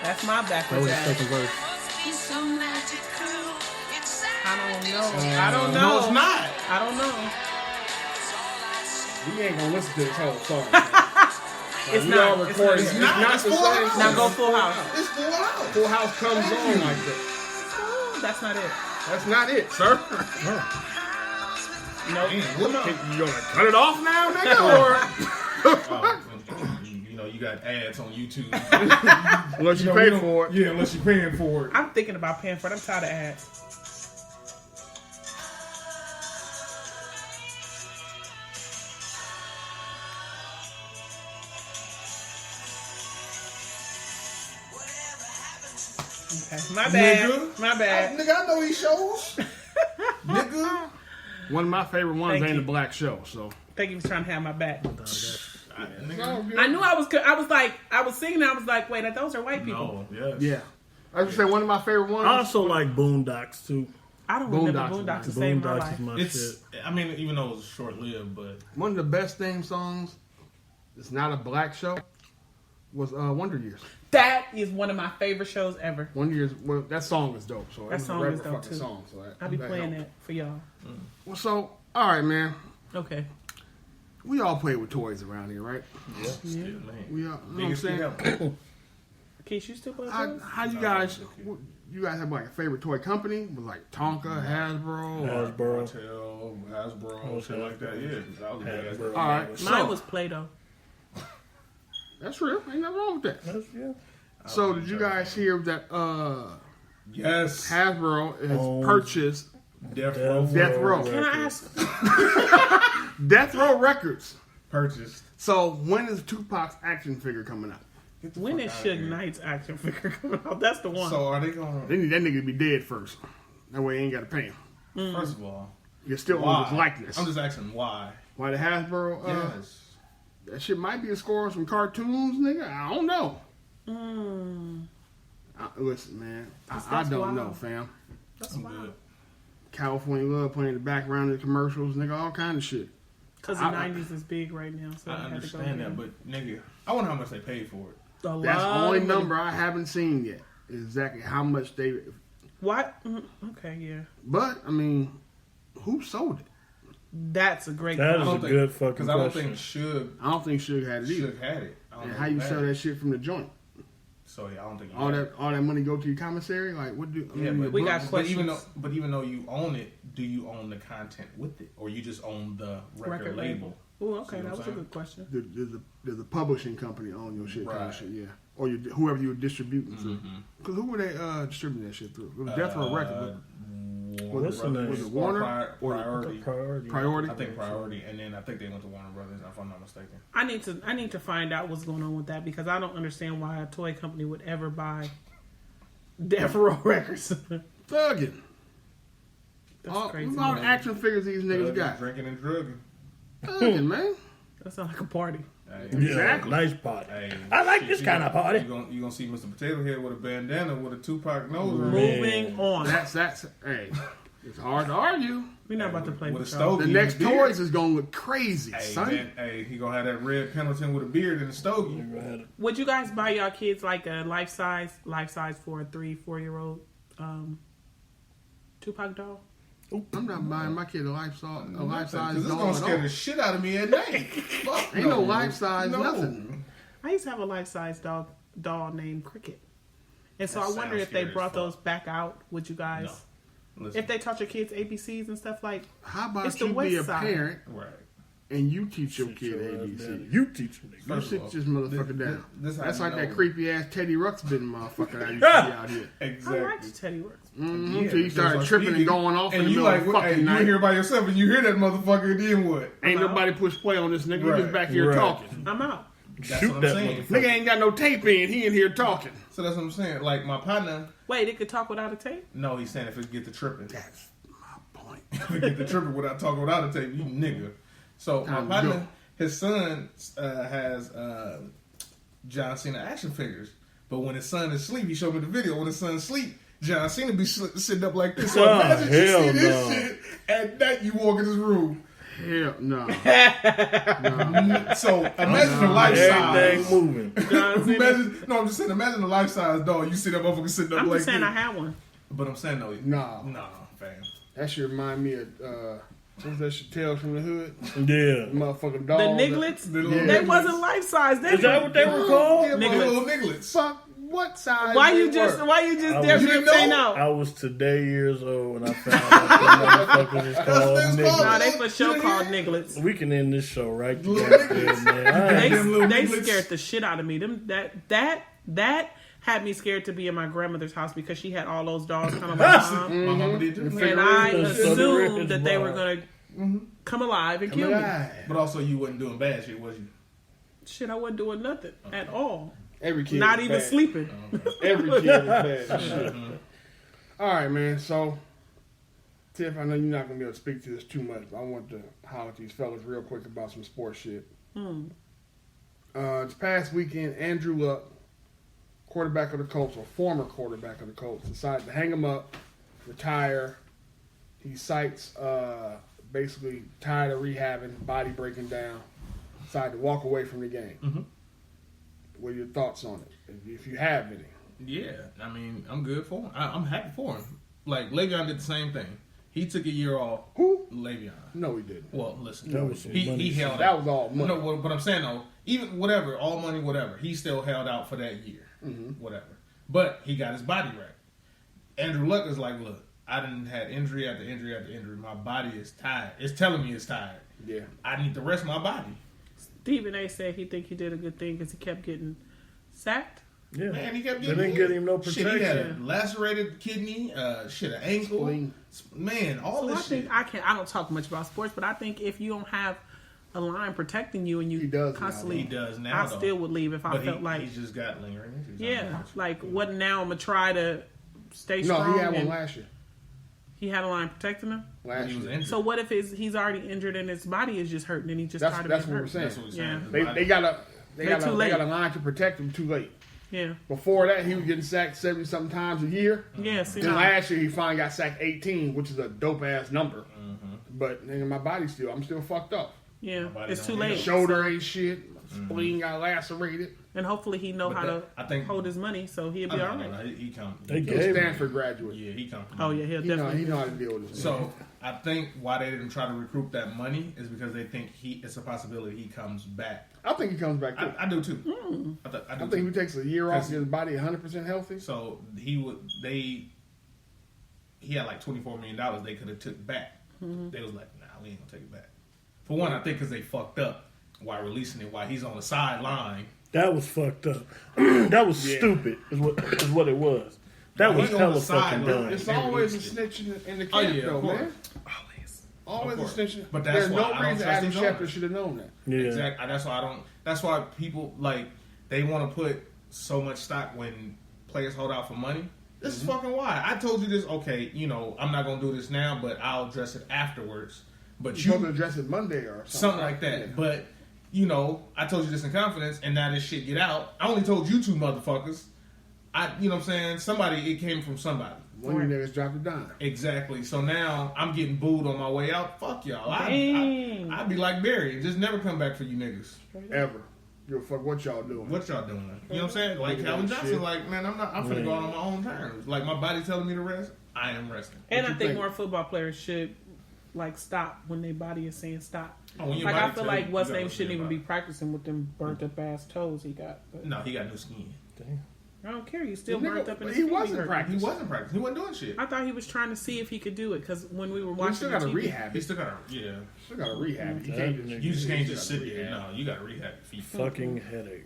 That's my That backwards was the ass. second verse. I don't know. I don't know. No, it's not. I don't know. We ain't gonna listen to this whole song. It's we all not. It's recording. not. It's not. not It's the Full same. House. Now go Full House. It's Full House. Full House comes on like that. Oh, that's not it. That's not it, sir. Nope. Damn, what You gonna cut it off now, nigga, You know, you got ads on YouTube. or unless you pay for it? Yeah, unless you're paying for it. I'm thinking about paying for it. I'm tired of ads. Okay. My bad. Nigga. My bad. Nigga, I know these shows. Nigga. One of my favorite ones Thank ain't you. a black show, so. Thank you for trying to have my back. Nigga. I knew I was singing. I was like, wait, those are white people. No, yes. Yeah. I was gonna say one of my favorite ones. I also like Boondocks too. I don't Boondocks remember is Boondocks nice. to save my Boondocks life. is my It's, shit. I mean, even though it was short lived, but One of the best theme songs. It's not a black show. Was Wonder Years. That is one of my favorite shows ever. Wonder Years. Well, that song is dope. So That it was song a is regular dope, fucking too. song. So I'll be playing helped. that for y'all. Well, so all right, man. Okay. We all play with toys around here, right? yeah, still, man. We all. You know what I'm Biggest saying? ever. Keith, you still play How, toys? how you guys? You guys have like a favorite toy company with like Tonka, Hasbro? or- Hasbro. Hasbro, shit like that. Yeah, 'cause I was a big ass- Hasbro. All right, Mine so was Play-Doh. that's real. Ain't nothing wrong with that. That's, yeah. So did you guys hear that Yes. Hasbro has Oh. purchased Death Row. Death Row. Can I ask? Death Row Records? Purchased. So when is Tupac's action figure coming out? Get the When fuck is outta Suge here. Knight's action figure coming out? That's the one. So are they going They need that nigga to be dead first. That way you ain't got to pay him. to, first of all, You still why? own his likeness. I'm just asking why. Why the Hasbro? Yes. That shit might be a score on some cartoons, nigga. I don't know. Listen, man, I That's don't wild. know, fam. That's I'm wild. good. California Love playing in the background of the commercials, nigga, all kind of shit. Because the 90s is big right now, so I I had to go understand there. that, but nigga, I wonder how much they paid for it. A That's the lot only of money. number I haven't seen yet. Exactly how much they. What? Okay, yeah. But I mean, who sold it? That's a great That I is don't a think- good fucking Because I don't question. think Suge I don't think Suge had it either. had it. I don't And know how who you had sell it. that shit from the joint? So yeah, I don't think he All had that it. all that money go to your commissary? Like what do? I Yeah, mean, but we got but even though questions. even though you own it, do you own the content with it, or you just own the record label? Oh, okay, See what that I'm was a saying? good question. Does the publishing company own your shit? Kind Right. of shit, yeah. Or whoever you were distributing through. Mm-hmm. Because who were they distributing that shit through? It was Death Row Records. What's the name? Was it Warner? Or Priority? Priority? I think Priority, and then I think they went to Warner Brothers, if I'm not mistaken. I need to find out what's going on with that because I don't understand why a toy company would ever buy Death Row Records. Thuggin'. That's crazy. Look at all the action figures these niggas got. Drinking and drugging. Thuggin', man. That sounds like a party. Hey, Exactly. Yeah, nice party. hey, I like shit, this you kind of party. You gonna see Mr. Potato Head with a bandana with a Tupac nose on. Moving on. That's hey. It's hard to argue. We're not about to play with with a y'all. stogie. The next beard. toys is gonna look crazy, Hey, son. man, hey, he gonna have that red Pendleton with a beard and a stogie. Would you guys buy y'all kids like a life size for a 3-4-year-old Tupac doll? I'm not buying my kid a life size Because it's doll gonna at scare all. the shit out of me at night. Fuck Ain't no life size nothing. I used to have a life size doll named Cricket, and so That I wonder sounds if they scary as brought fuck. those back out. Would you guys? No. Listen, If they taught your kids ABCs and stuff like, How about It's the you be West a Side. parent right. and you teach your kid ABC? You teach me. You First sit of all, this motherfucker down. this how That's you like that know. creepy ass Teddy Ruxpin motherfucker that used to be out here. I Exactly. liked Teddy Works. Mm-hmm. Yeah, So you because started I'm tripping and speaking, going off in and the you middle like, of the fucking hey, night. you here by yourself and you hear that motherfucker, then what? Ain't I'm nobody push play on this nigga. You Right. just back here Right. talking. I'm out. That's Shoot what I'm that saying. motherfucker. Nigga ain't got no tape in. He in here talking. So that's what I'm saying. Like my partner, Wait, it could talk without a tape? no, he's saying if it get to tripping, That's my point. if it get to tripping without talking without a tape, you nigga. So my Time to partner, go. his son has John Cena action figures, but when his son is asleep, he showed me the video. When his son's asleep, John Cena be sitting up like this. So Oh, imagine you hell see this no. shit at night. You walk in this room. Hell no. So imagine the life Everything size. moving. Imagine, no, I'm just saying. Imagine the life size dog. You see that motherfucker sitting up I'm like just saying this. I had one. But I'm saying though, No. no, fam. That should remind me of what's that shit? Tales from the Hood. Yeah. Motherfucking The dog. Nigglets, The little they nigglets. wasn't life size. Is that what they were called? Yeah, Nigglets. little nigglets. Fuck. What size? Why they you just were? definitely say no? I was today years old when I found out the motherfuckers was called That's niggas. called- No, they for sure You called hear? nigglets. We can end this show right Little there, niggas. man. All They, right. Them little they nigglets. scared the shit out of me. Them that had me scared to be in my grandmother's house because she had all those dolls kind of like mom. My mama did too. And I Figurines. assumed that they were Figurines. gonna come alive and kill me. But also, you wasn't doing bad shit, was you? Shit, I wasn't doing nothing at all. Every kid. Not is even bad. sleeping. Every kid is bad. Shit. All right, man. So, Tiff, I know you're not gonna be able to speak to this too much, but I want to holler at these fellas real quick about some sports shit. This past weekend, Andrew Luck, quarterback of the Colts, or former quarterback of the Colts, decided to hang him up, retire. He cites basically tired of rehabbing, body breaking down, decided to walk away from the game. What are your thoughts on it, if you have any? Yeah, I mean, I'm good for him. I'm happy for him. Like, Le'Veon did the same thing. He took a year off. Who? Le'Veon. No, he didn't. Well, listen. That was some he money held shit. That out. was all money. No, but I'm saying, though, even whatever, all money, whatever, he still held out for that year. Mm-hmm. Whatever. But he got his body right. Andrew Luck is like, look, I done had injury after injury after injury. My body is tired. It's telling me it's tired. Yeah. I need to rest my body. Stephen A. said he think he did a good thing because he kept getting sacked. Yeah. Man, he kept They getting didn't hit. get him no Shit, he had a protection. lacerated kidney, an ankle. Spleen. Man, all So I this think shit. I don't talk much about sports, but I think if you don't have a line protecting you and you He does now, constantly, He does now, I though. still would leave if I But felt like, he's just got lingering injuries. yeah, like what now? I'm gonna try to stay No, strong. he had one and last year. he had a line protecting him. When Last he was year. injured. So what if he's already injured and his body is just hurting and he just tired of That's being what we're hurt? saying. That's what we're Yeah. saying. They got a They're too late. line to protect him too late. Yeah. Before that, he was getting sacked 70-something times a year. Yeah, see Then now. last year, he finally got sacked 18, which is a dope-ass number. But, nigga, I'm still fucked up. Yeah, Nobody it's don't too need late. Shoulder ain't shit. Spleen got lacerated. And hopefully he know But how that- I to think- hold his money, so he'll be all right. He come. They He's a gave him. Stanford graduate. Yeah, he come. Oh yeah, he'll He know definitely. how to deal with this. So I think why they didn't try to recruit that money is because they think it's a possibility he comes back. I think he comes back too. I do too. I do I think too. he takes a year off, get his body 100% healthy. So he had like $24 million they could have took back. They was like, nah, we ain't gonna take it back. For one, I think because they fucked up while releasing it, while he's on the sideline. That was fucked up. That was stupid. Is what it was. That was He's on hella the fucking sideline. dumb. It's always a snitch in the camp, yeah, though, of course. man. Always Of a course. snitch. But that's There's why no I don't reason trust Adam these Schefter owners. should have known that. Yeah. Exactly. That's why people like they want to put so much stock when players hold out for money. This is fucking why. I told you this. Okay, I'm not gonna do this now, but I'll address it afterwards. But You're supposed to address it Monday or something like that. Yeah. But I told you this in confidence, and now this shit get out. I only told you two motherfuckers. You know what I'm saying? It came from somebody. One of you niggas dropped a dime. Exactly. So now I'm getting booed on my way out. Fuck y'all. Dang. I'd be like Barry. Just never come back for you niggas. Ever. Give a fuck what y'all doing. What y'all doing? You know what I'm saying? Like Calvin Johnson, like, man, I'm finna go out on my own terms. Like my body telling me to rest, I am resting. And I you think think? more football players should stop when their body is saying stop. Oh, when your Like I body feel tell like you, what's you name gotta shouldn't listen even to be practicing with them burnt up ass toes he got. But No, he got new skin. Damn. I don't care. He's still The nigga- burnt up in his he feet. wasn't hurt. practicing. He wasn't practicing. He wasn't doing shit. I thought he was trying to see if he could do it because when we were You watching still the got to TV, rehab He it. still got to, yeah. Still got to rehab it. You That can't nigga- You just can't still just gotta sit there. rehab. No, you got to rehab your feet. Fucking headache.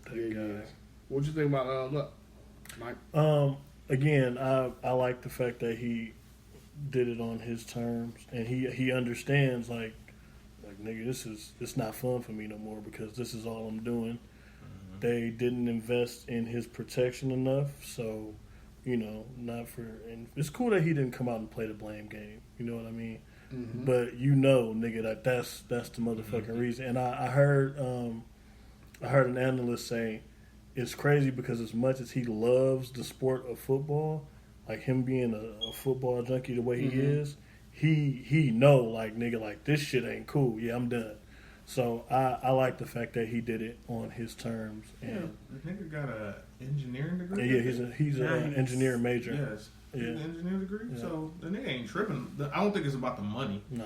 That Yeah, guy. yeah. What you think about look, Mike? Again, I like the fact that he did it on his terms, and he understands like nigga, it's not fun for me no more because this is all I'm doing. They didn't invest in his protection enough, so not for. And it's cool that he didn't come out and play the blame game. You know what I mean? But nigga, that's the motherfucking reason. And I heard an analyst say it's crazy because as much as he loves the sport of football, like him being a football junkie the way he is, he know like nigga like this shit ain't cool. Yeah, I'm done. So I like the fact that he did it on his terms. And The nigga got a engineering degree. yeah, he's an Nice. engineering major. Yes. He's Yeah. an engineering degree. Yeah. So the nigga ain't tripping. I don't think it's about the money. Nah.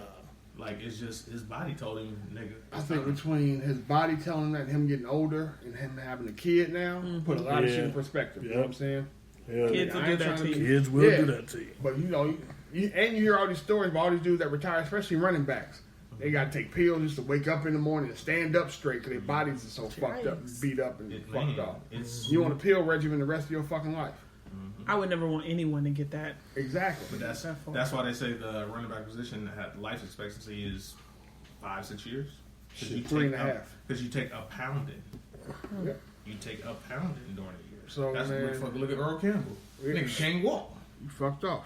Like it's just his body told him, nigga. I think between his body telling him that, him getting older, and him having a kid now, put a lot of shit in Yeah. perspective. You Yep. know what I'm saying? Hell Kids yeah. will I do ain't that trying to to you. be- Kids will Yeah. do that to you. But you hear all these stories about all these dudes that retire, especially running backs. They got to take pills just to wake up in the morning and stand up straight because their bodies are so fucked up, and beat up, and fucked up. You on a pill regimen the rest of your fucking life. I would never want anyone to get that. Exactly. But that's why they say the running back position life expectancy is 5-6 years. Shit, 3.5. Because you take a pounding. Yep. You take a pounding during the year. So, that's man- what fucking look at Earl Campbell. Yeah. Nigga can't walk. You fucked off.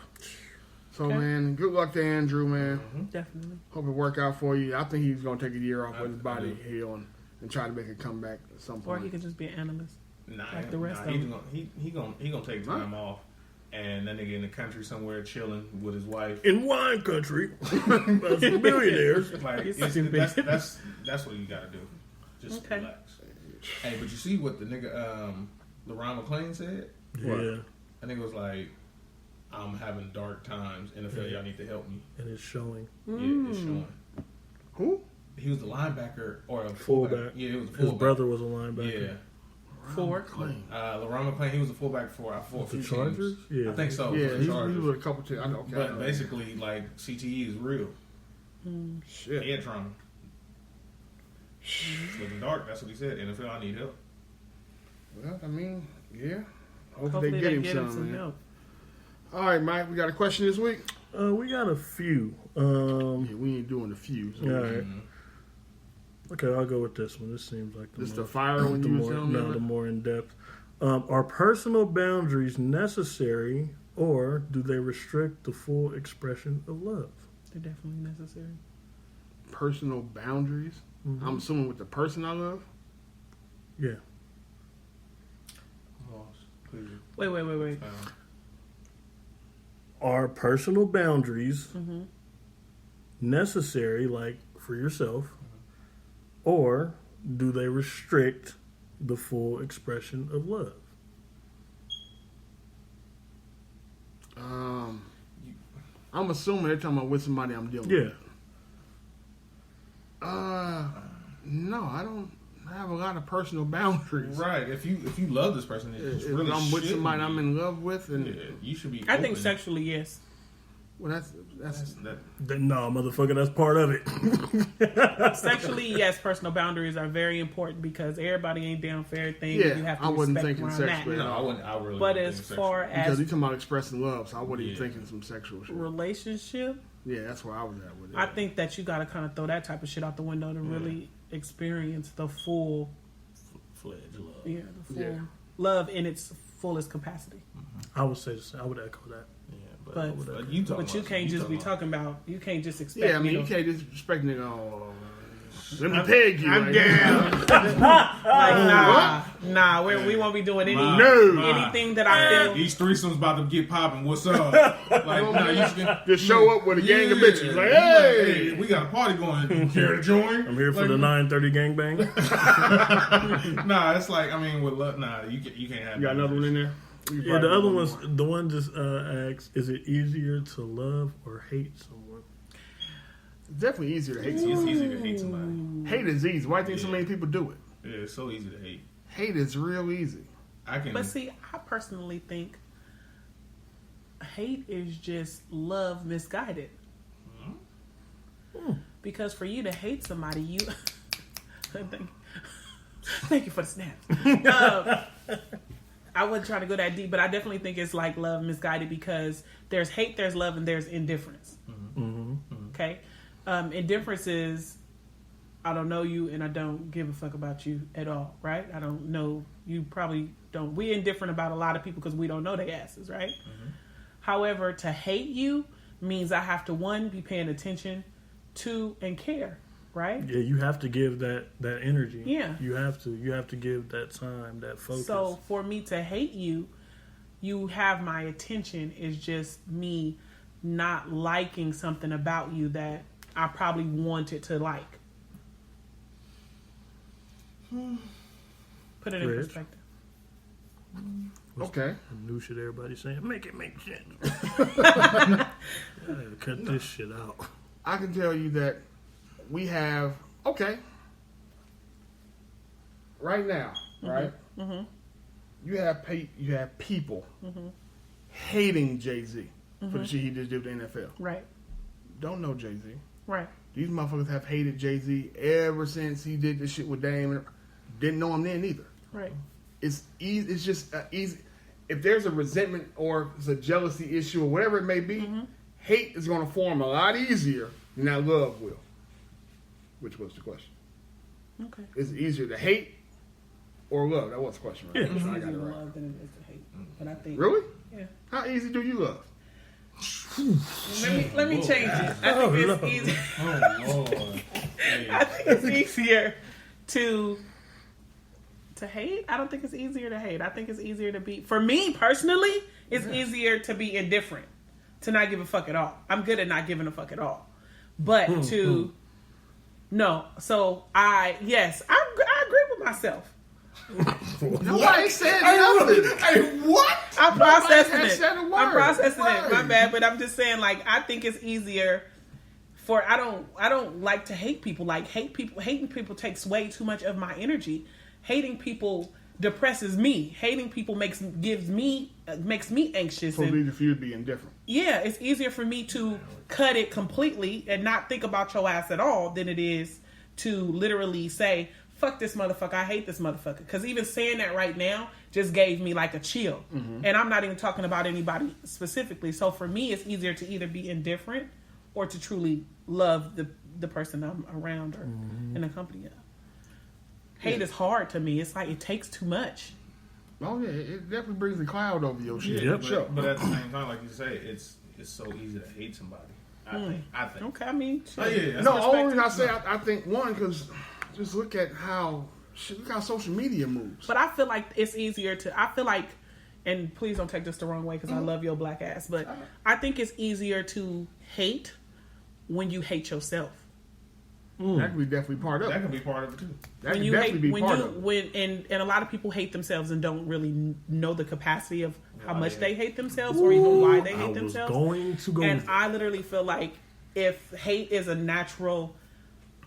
So, Okay. man, good luck to Andrew, man. Definitely. Hope it work out for you. I think he's going to take a year off with his I body do. heal and try to make a comeback at some Or point. he could just be an analyst. Nah, Like the rest of he them. gonna take time off, and that nigga in the country somewhere chilling with his wife. In wine country, that's millionaires. Like He's it's, stupid. that's what you gotta do. Just Okay. relax. Hey, but you see what the nigga LeRon McClain said? Yeah, I think it was like, I'm having dark times. NFL, y'all need to help me. and it's showing. Yeah, it's showing. Who? He was the linebacker or a Fullback. Yeah, he was a His fullback. brother was a linebacker. Yeah. Four. LeRon McClain, he was a fullback for a The few Chargers? teams. Yeah. I think so. Yeah, for the he Chargers. was a couple teams. I know. Okay, I But know. basically, like, CTE is real. Shit. Head trauma. It's looking dark. That's what he said. NFL, I need help. Well, I mean, yeah. Hopefully, Hopefully they get him some, man. help. All right, Mike, we got a question this week. We got a few. Yeah, we ain't doing the few. So All right. Okay, I'll go with this one. This seems like the This most, the fire one the you was more, telling me no, about? the more in depth. Are personal boundaries necessary, or do they restrict the full expression of love? They're definitely necessary. Personal boundaries. I'm assuming with the person I love. Yeah. please. Wait. Are personal boundaries necessary, like for yourself, or do they restrict the full expression of love? I'm assuming they're talking about with somebody I'm dealing with. No, I don't have a lot of personal boundaries. Right. If you love this person, If I'm with somebody I'm in love with, and you should be. I think sexually, yes. well, that's No, motherfucker, that's part of it. Sexually, yes, personal boundaries are very important because everybody ain't down for everything. Yeah, you have to I wasn't respect thinking around sexually. that. No, I wouldn't. I really. But wouldn't as think far because as you're talking about expressing love, so I wasn't even thinking some sexual shit. relationship, Yeah, that's where I was at with it. I think that you got to kind of throw that type of shit out the window to really experience the full, fledged love. the full Yeah. love in its fullest capacity. I would say the same. I would echo that. Yeah, But you But you can't just be talking about. You can't just expect. Yeah, I mean, you can't just expect nigga. Oh, let me peg you. I'm like, down. Like nah. We won't be doing anything that I feel. These threesomes about to get popping. What's up? Like, nah, you should Just show up with a gang of bitches. Like, hey, we got a party going. Care to join? I'm here for the 9:30 gangbang. Nah, it's like, I mean, with love, nah, you can't have. you got another one in there? Yeah, the other one's the one just asks: is it easier to love or hate someone? It's definitely easier to hate It's someone. easy to hate somebody. Hate is easy. Why do you think so many people do it? Yeah, it's so easy to hate. Hate is real easy. I can. But see, I personally think hate is just love misguided. Because for you to hate somebody, you thank you for the snap. I wasn't trying to go that deep, but I definitely think it's like love misguided because there's hate, there's love, and there's indifference. Okay, indifference is I don't know you and I don't give a fuck about you at all, right? I don't know you. Probably don't. We indifferent about a lot of people because we don't know their asses, right? However, to hate you means I have to, one, be paying attention, two, and care, right? Yeah, you have to give that energy. Yeah. You have to give that time, that focus. So for me to hate you, you have my attention is just me not liking something about you that I probably wanted to like. Put it in Rich. perspective. Okay. The new shit everybody's saying, make it make sense. Cut this shit out. I can tell you that we have, right now, right? You have people hating Jay-Z for the shit he just did with the NFL. Right. Don't know Jay-Z. Right. These motherfuckers have hated Jay-Z ever since he did this shit with Dame. Didn't know him then either. Right. It's easy. It's just easy. If there's a resentment or it's a jealousy issue or whatever it may be, hate is going to form a lot easier than that love will. Which was the question? Okay. Is it easier to hate or love? That was the question, right? Yeah. It's I easier got to it right. love than it is to hate. But I think Really? Yeah. How easy do you love? Let me change it. I think it's easy. Oh Lord. I think it's easier to hate. I don't think it's easier to hate. I think it's easier to be. For me personally, it's easier to be indifferent, to not give a fuck at all. I'm good at not giving a fuck at all, but no. So I agree with myself. Nobody said nothing. Hey, what? I'm processing has it. said a word. I'm processing it. My Word. bad, but I'm just saying, like, I think it's easier for I don't like to hate people. Like, hating people takes way too much of my energy. Hating people depresses me. Hating people makes me anxious. So And, easy for you to be indifferent. yeah, it's easier for me to cut it completely and not think about your ass at all than it is to literally say, fuck this motherfucker, I hate this motherfucker. Because even saying that right now just gave me like a chill. And I'm not even talking about anybody specifically. So for me, it's easier to either be indifferent or to truly love the person I'm around or in the company of. Hate is hard to me. It's like it takes too much. Oh yeah, it definitely brings a cloud over your shit. Yep. But at the same time, like you say, it's so easy to hate somebody. I think. Okay, I mean, Oh, yeah. No, only reason I say I think one because just look how social media moves. But I feel like it's easier to. I feel like and please don't take this the wrong way because I love your black ass, but I think it's easier to hate when you hate yourself. That could be definitely part of it. That could be part of it too. That could definitely be part of it. And a lot of people hate themselves and don't really know the capacity of how much they hate themselves or even why they hate themselves. Going to go. And I literally feel like if hate is a natural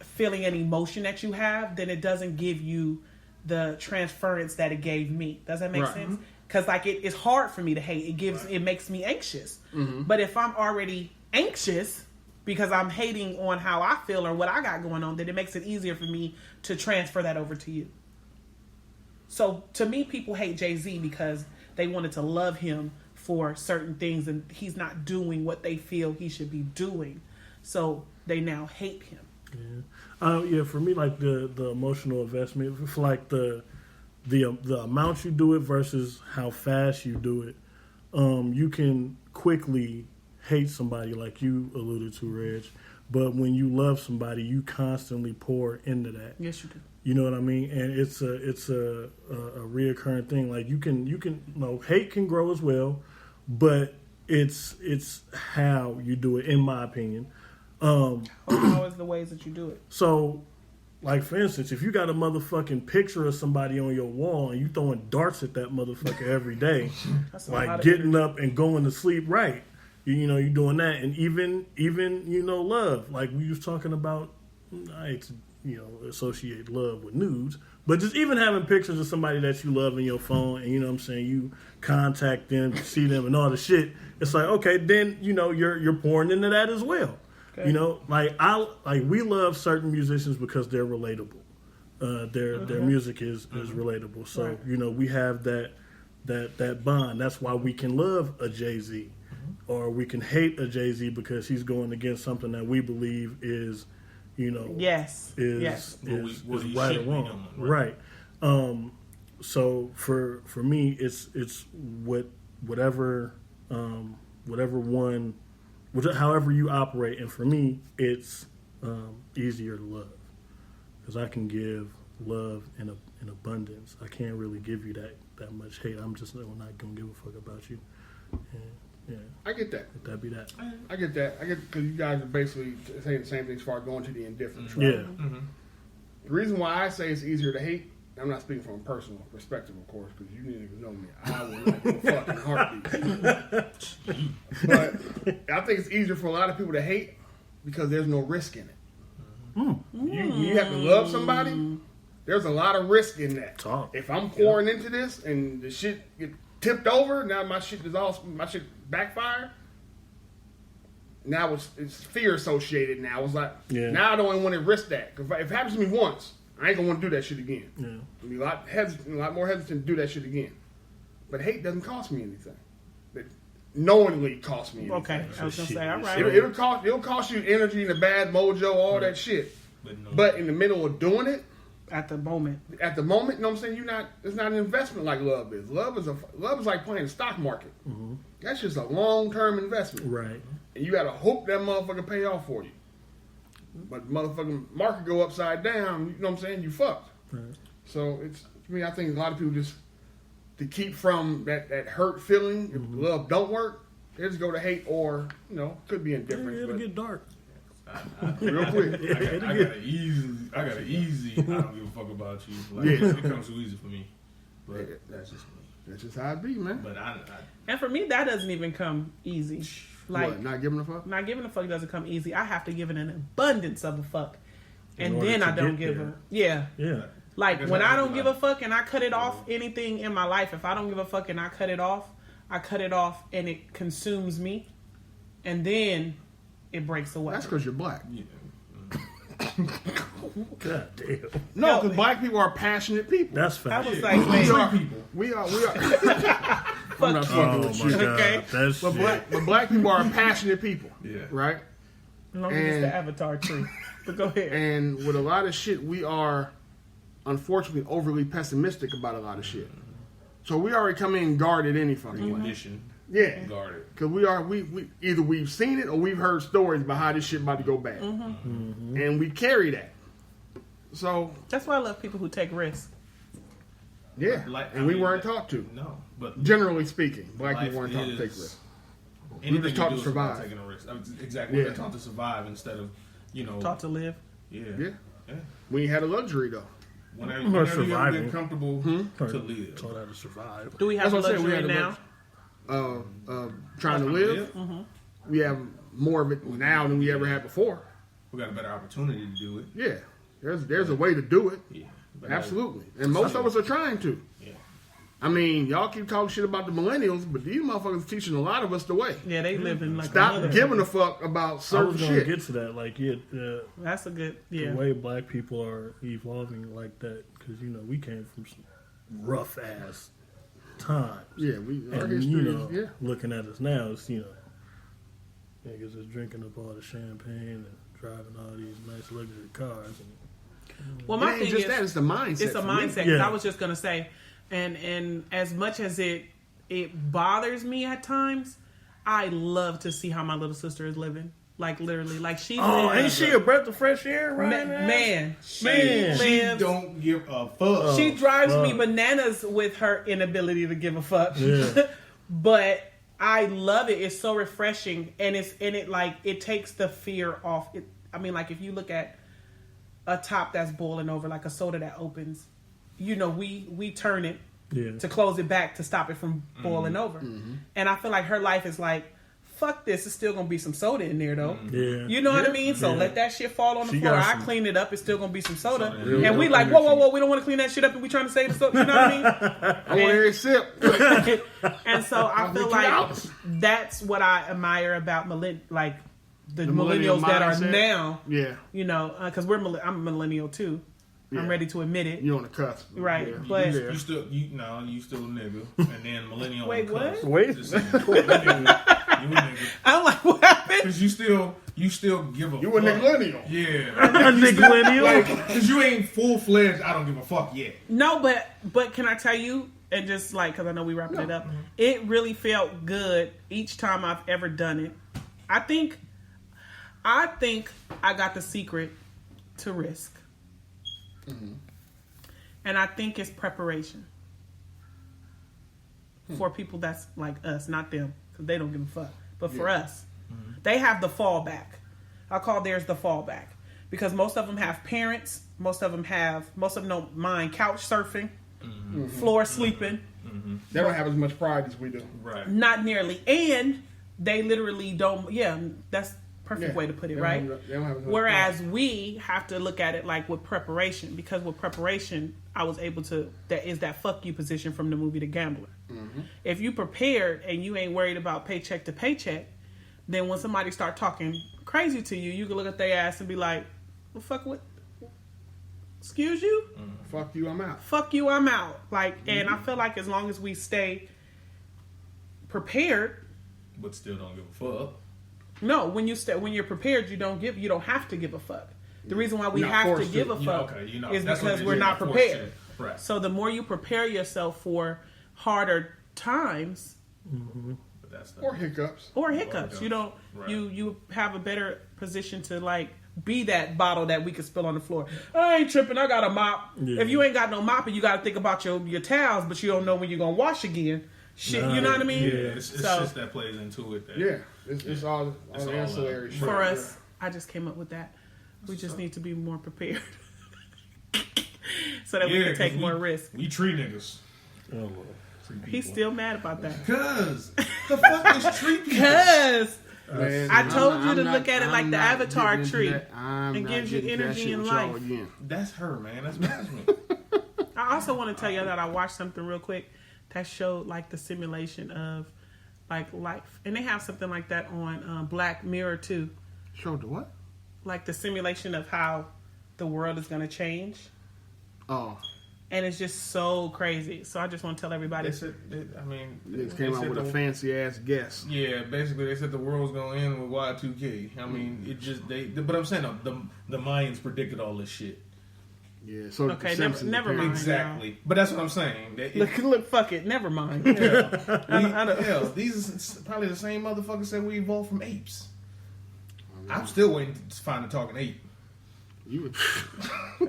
feeling and emotion that you have, then it doesn't give you the transference that it gave me. Does that make sense? Because like it's hard for me to hate. It makes me anxious. But if I'm already anxious because I'm hating on how I feel or what I got going on, then it makes it easier for me to transfer that over to you. So to me, people hate Jay-Z because they wanted to love him for certain things and he's not doing what they feel he should be doing. So they now hate him. Yeah, for me, like the emotional investment, for like the amount you do it versus how fast you do it, you can quickly hate somebody like you alluded to, Reg. But when you love somebody, you constantly pour into that. Yes, you do. You know what I mean? And it's a reoccurring thing. Like you can hate can grow as well, but it's how you do it, in my opinion. How is the ways that you do it? So, like for instance, if you got a motherfucking picture of somebody on your wall and you throwing darts at that motherfucker everry day, like getting up and going to sleep, right? You know, you're doing that, and even love, like we was talking about. I hate to associate love with nudes, but just even having pictures of somebody that you love in your phone, and you know what I'm saying, you contact them, see them, and all the shit. It's like, okay, then you're pouring into that as well. Okay. You know, we love certain musicians because they're relatable. Their music is relatable. So we have that bond. That's why we can love a Jay-Z, or we can hate a Jay-Z because he's going against something that we believe is is right or wrong. Right. So for me, it's however you operate, and for me, it's easier to love because I can give love in abundance. I can't really give you that much hate. I'm just not gonna give a fuck about you. And, yeah, I get that. Let that be that. I get that. Because you guys are basically saying the same thing as far as going to the indifference. Right? Yeah. The reason why I say it's easier to hate, I'm not speaking from a personal perspective, of course, because you didn't even know me. I will not give a fucking heartbeat. But I think it's easier for a lot of people to hate because there's no risk in it. You have to love somebody. There's a lot of risk in that. If I'm pouring into this and the shit get tipped over, now my shit backfire. Now it's fear associated. Now it's like now I don't even want to risk that. If it happens to me once, I ain't gonna want to do that shit again. Yeah. I'll be a lot more hesitant to do that shit again. But hate doesn't cost me anything. It knowingly costs me anything. Okay, I was gonna say, all right. It'll cost you energy and a bad mojo, all that shit. But in the middle of doing it, at the moment, you know what I'm saying? It's not an investment like love is. Love is like playing the stock market. Mm-hmm. That's just a long-term investment. Right. And you gotta hope that motherfucker pay off for you. But the motherfucking market go upside down, you know what I'm saying? You fucked. Right. So I think a lot of people just, to keep from that hurt feeling, if love don't work, they just go to hate or, could be indifferent. It'll get dark. Real quick, I got an easy. I don't give a fuck about you. It comes too easy for me. But that's just me. That's just how it be, man. But and for me, that doesn't even come easy. Like what, not giving a fuck? Not giving a fuck doesn't come easy. I have to give it an abundance of a fuck, and then I don't give a yeah. Like when I don't give a fuck and I cut it off anything in my life. If I don't give a fuck and I cut it off and it consumes me, and then it breaks away. That's because you're black. Yeah. God damn. No, because black people are passionate people. That's fact. I was like, man, we are. I'm not fucking with you. Okay. But black people are passionate people. Yeah. Right? As long as it's the avatar tree. But go ahead. And with a lot of shit, we are unfortunately overly pessimistic about a lot of shit. So we already come in guarded any fucking way. Yeah. Guarded. Because we either we've seen it or we've heard stories about how this shit about to go bad. And we carry that. So that's why I love people who take risks. Yeah, and we weren't taught to. No, but generally speaking, black people weren't taught to take risks. We were taught to survive. Taking a risk. Exactly. We're taught to survive instead of, taught to live. Yeah. We had a luxury though. Whenever you get comfortable to live. Taught how to survive. Do we have a luxury now? Trying to live. Mm-hmm. We have more of it now than we ever had before. We got a better opportunity to do it. Yeah, there's a way to do it. Yeah, absolutely, and most of us are trying to. Yeah, I mean, y'all keep talking shit about the millennials, but these motherfuckers are teaching a lot of us the way. Yeah, they live in like stop giving a fuck about certain shit. I was gonna get to that, like that's a good the way black people are evolving like that, because we came from some rough ass times. Yeah, our history looking at us now, it's niggas is drinking up all the champagne and driving all these nice luxury cars. Well, my thing is, it's the mindset. It's a mindset. Because I was just gonna say, and as much as it bothers me at times, I love to see how my little sister is living. Like literally, like she. Oh, ain't she a breath of fresh air, right? Man, she don't give a fuck. She drives me bananas with her inability to give a fuck. Yeah. But I love it. It's so refreshing, and it takes the fear off. I mean, like if you look at a top that's boiling over, like a soda that opens, we turn it to close it back to stop it from boiling over. Mm-hmm. And I feel like her life is like, fuck this, it's still gonna be some soda in there though. Yeah. You know what I mean? So let that shit fall on the floor. I clean it up, it's still gonna be some soda. And we like, whoa, we don't want to clean that shit up, and we trying to save the soda. You know what I mean? I want to hear a sip. And so I feel like that's what I admire about the millennials that are now. Yeah. Because I'm a millennial too. Yeah. I'm ready to admit it. You're on the cusp, right? Yeah. But you still a nigga, and then millennial. Wait, what? Wait. You a nigga. I'm like, what happened? Because you still give a. You a millennial? Yeah, a millennial. Because you ain't full fledged. I don't give a fuck yet. No, but can I tell you? And just like, because I know we wrapping it up, it really felt good each time I've ever done it. I think I got the secret to risk. Mm-hmm. And I think it's preparation for people that's like us, not them, because they don't give a fuck. But for us, they have the fallback. I call theirs the fallback, because most of them have parents. Most of them don't mind couch surfing, floor sleeping. Mm-hmm. They don't have as much pride as we do. Right? Not nearly, and they literally don't. Yeah, that's. Perfect way to put it, right? Whereas we have to look at it like with preparation, because with preparation, I was able to. That is that fuck you position from the movie The Gambler. Mm-hmm. If you prepared and you ain't worried about paycheck to paycheck, then when somebody start talking crazy to you, you can look at their ass and be like, "Well, fuck what? Excuse you? Fuck you, I'm out. Fuck you, I'm out." Like, and I feel like as long as we stay prepared, but still don't give a fuck. No, when you're prepared, you don't have to give a fuck. The reason why we have to give a fuck is because we're not prepared. Right. So the more you prepare yourself for harder times, or hiccups, you have a better position to like be that bottle that we could spill on the floor. I ain't tripping. I got a mop. Yeah. If you ain't got no mop, and you got to think about your towels, but you don't know when you're gonna wash again. Shit, you know what I mean? Yeah, it's just that plays into it. It's all ancillary. For us, I just came up with that. We just need to be more prepared, so that we can take more risks. We tree niggas. Oh, well. He's still mad about that. Cause the fuck is tree people? Cause I told you to look at it like the Avatar tree, and gives you energy and life. That's her, man. That's management. I also want to tell you that I watched something real quick that showed like the simulation of like life, and they have something like that on Black Mirror too. Showed the what? Like the simulation of how the world is going to change. Oh, and it's just so crazy. So I just want to tell everybody. They came out with a fancy ass guess. Yeah, basically they said the world's going to end with Y2K. I mean, it just but I'm saying the Mayans predicted all this shit. Yeah, so okay, never mind. Exactly, y'all. But that's what I'm saying. Look, fuck it, never mind. These are probably the same motherfuckers that we evolved from apes. I'm still waiting to find a talking ape. You would,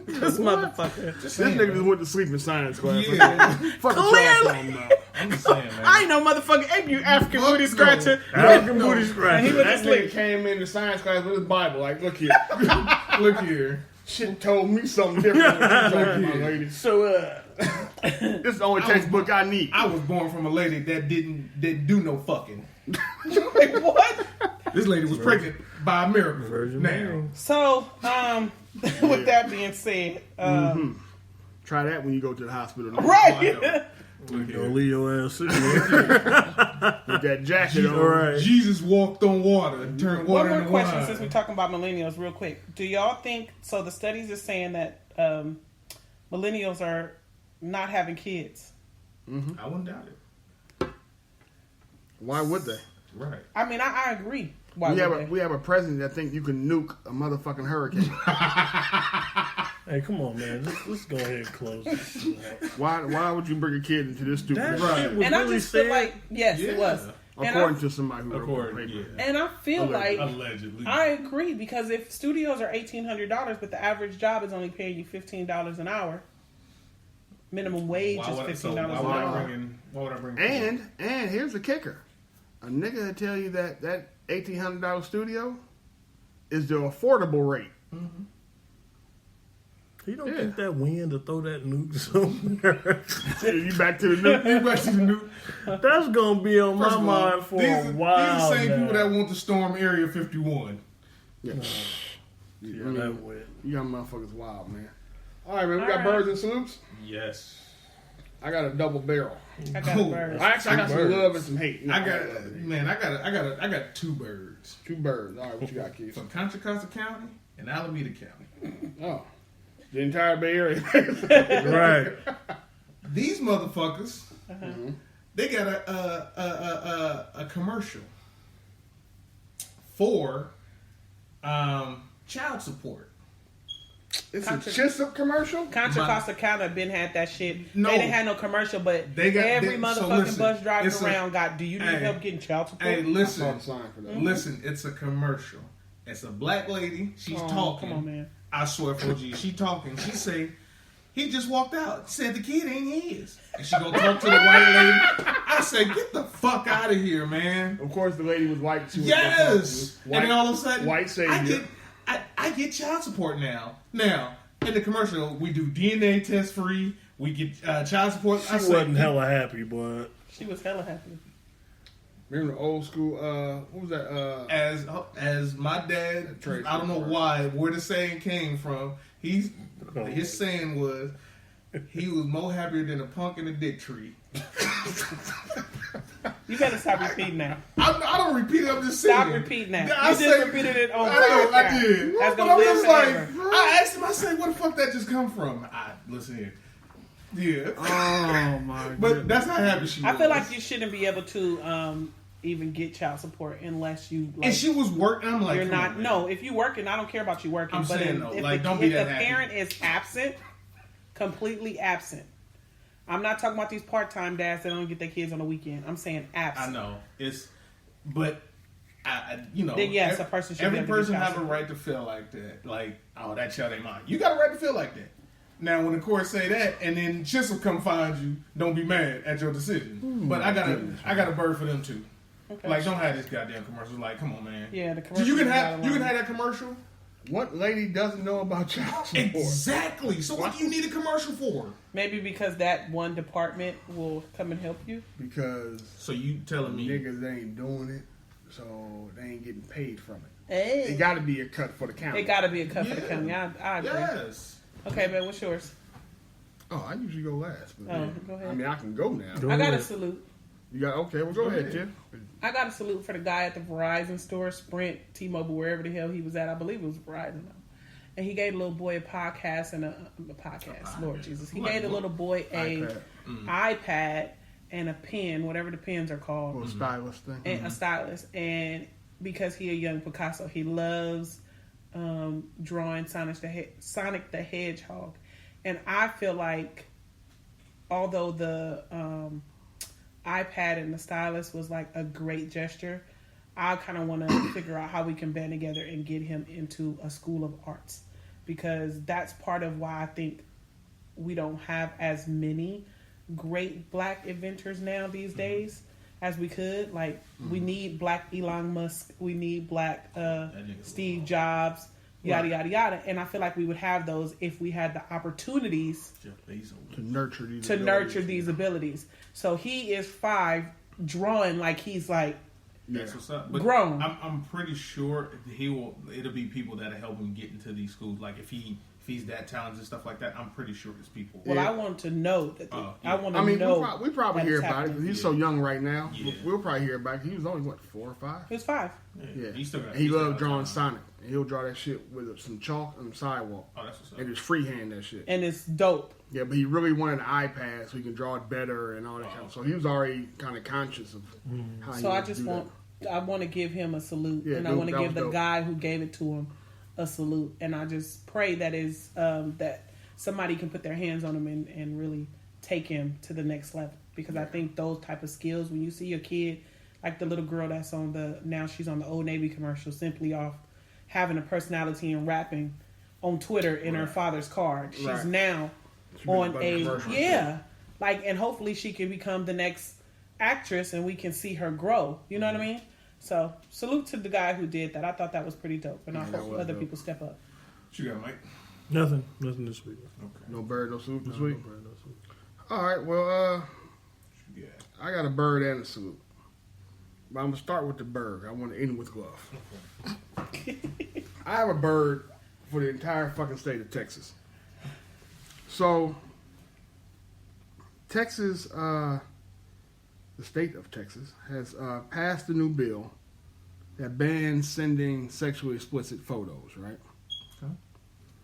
This motherfucker. this nigga just went to sleep in science class. Yeah. Fuck the Clearly. I'm just saying, man. I ain't no motherfucker. Ain't you African booty scratcher? African booty And he scratcher. went to That sleep. nigga came into science class with his Bible. Like, look here. Look here. Shit told me something different. What you talking about, lady? So, This is the only textbook I need. I was born from a lady that didn't do no fucking. Like, what? This lady was pregnant by a miracle. Virgin now. Mary. so, with that being said, Try that when you go to the hospital. right. Don't leave your ass sitting there. With that jacket on. Right. Jesus walked on water and turned One water more into question wine. since we're talking about millennials, real quick. Do y'all think, so the studies are saying that millennials are not having kids? I wouldn't doubt it. Why would they? Right. I mean, I agree. Why We would they? have a president that think you can nuke a motherfucking hurricane. Hey, come on, man. Let's go ahead and close this. Why would you bring a kid into this stupid? That Right. shit was And I really just feel sad. like, yes, it Yeah. was. And According to somebody who wrote the According, paper. yeah. And I feel like Allegedly. I agree, because if studios are $1,800, but the average job is only paying you $15 an hour, minimum wage Why is would, $15 why an would I hour. bring in? Why would I bring? And here's the kicker: a nigga will tell you that $1,800 studio is the affordable rate. You don't Yeah. think that wind to throw that nuke somewhere? You back to the new. You back to the new. That's gonna be on First my of all, mind for these a are while. the same now. people that want to storm Area 51. Yeah, that went. You got motherfuckers wild, man. All right, man. We All got right. birds and salutes. Yes. I got a double barrel. I got Cool. a bird. I got some birds. love and some hate. No, I love got and hate. man. I got two birds Two birds. All right, what you got, kids? from Contra Costa County and Alameda County. Oh, the entire Bay Area. Right. These motherfuckers, they got a commercial for child support. It's Contra- a Chisholm commercial. Contra My- Costa County been had that shit. No. They didn't have no commercial, but They got- every so motherfucking listen, bus driving it's a- around got, do you need Hey. help getting child support? Hey, I saw listen, the sign for that. listen. It's a commercial. It's a black lady. She's Oh, talking. come on, man. I swear, 4G. She talking. She say, he just walked out. Said the kid ain't his. And she gonna talk to the white lady. I say, get the fuck out of here, man. Of course, the lady was white too. Yes. White, And then all of a sudden, white savior. I get child support now. Now in the commercial, we do DNA test free. We get child support. She wasn't hella happy, but She was hella happy. Remember the old school? What was that? As my dad. Trade I don't know why where the saying came from. His saying was, he was more happier than a punk in a dick tree. You better stop repeating now. I don't repeat it. I'm just saying. Stop repeating that. I You just repeated it on I know, I podcast. did. That's But gonna I'm live just like, forever. I asked him. I said, "Where the fuck that just come from?" Listen here. Yeah. Oh my! But that's how happy she was. I feel like you shouldn't be able to even get child support unless you. Like, And she was working. I'm like, you're come not. on, man. No, if you working, I don't care about you working. I'm but saying, though, if like, the, don't be if that the happy. parent is absent, completely absent. I'm not talking about these part-time dads that don't get their kids on the weekend. I'm saying absent. I know it's, but you know, Then yes, a person should be every able to get person child have a support. right to feel like that. Like, oh, that child ain't mine. You got a right to feel like that. Now, when the court say that, and then Chisholm come find you, don't be mad at your decision. But I got a bird for them too. Okay. Like, don't have this goddamn commercial. Like, come on, man. Yeah, the So commercial. you can is have out of you can line. have that commercial. What lady doesn't know about child support? Exactly. So what do you need a commercial for? Maybe because that one department will come and help you. Because So you telling me? niggas ain't doing it, so they ain't getting paid from it. Hey. It got to be a cut for the county. It got to be a cut for the Yeah. county. I agree. Yes. Okay, man, what's yours? Oh, I usually go last. But Oh, go ahead. I mean, I can go now. Go I got a ahead. salute. You got okay? Well, go ahead, ahead. Tim. I got a salute for the guy at the Verizon store, Sprint, T-Mobile, wherever the hell he was at. I believe it was Verizon. And he gave a little boy a podcast and a podcast. Lord Jesus. He gave the little boy a iPad and a pen, whatever the pens are called, Little stylist thing. and a stylus. And because he a young Picasso, he loves drawing Sonic the Hedgehog. And I feel like, although the iPad and the stylus was like a great gesture, I kind of want to figure out how we can band together and get him into a school of arts. because that's part of why I think we don't have as many great black inventors now these days as we could. Like, we need black Elon Musk, we need black Steve Jobs, yada, yada, yada. And I feel like we would have those if we had the opportunities to nurture these abilities. So he is 5, drawing like he's like, that's what's up. But grown. I'm pretty sure it'll be people that'll help him get into these schools. Like if he's that talented and stuff like that, I'm pretty sure it's people. Well, I want to know that. I want to I mean, know. we probably hear about it happening. because he's so young right now. Yeah. We'll probably hear about it. He was only, what, 4 or 5? He was 5. Yeah. He loved drawing Sonic. And he'll draw that shit with some chalk on the sidewalk. Oh, that's what's up. And just freehand that shit. And it's dope. Yeah, but he really wanted an iPad so he can draw it better and all that kind of. So he was already kind of conscious of how he So I wanted to just do want, that. I want to give him a salute, and I dope. want to That give was the dope. guy who gave it to him a salute. And I just pray that is that somebody can put their hands on him and really take him to the next level. Because I think those type of skills, when you see your kid, like the little girl that's now she's on the Old Navy commercial, simply off having a personality and rapping on Twitter in her father's car. She's now on and hopefully she can become the next actress and we can see her grow. You know what I mean? So salute to the guy who did that. I thought that was pretty dope, and I hope other people step up. What you got, Mike? Nothing this week. Okay. No bird, no salute this No week? bird, no salute. All right, well, Yeah. I got a bird and a salute. But I'm going to start with the bird. I want to end with glove. I have a bird for the entire fucking state of Texas. So, Texas, the state of Texas, has passed a new bill that bans sending sexually explicit photos, right?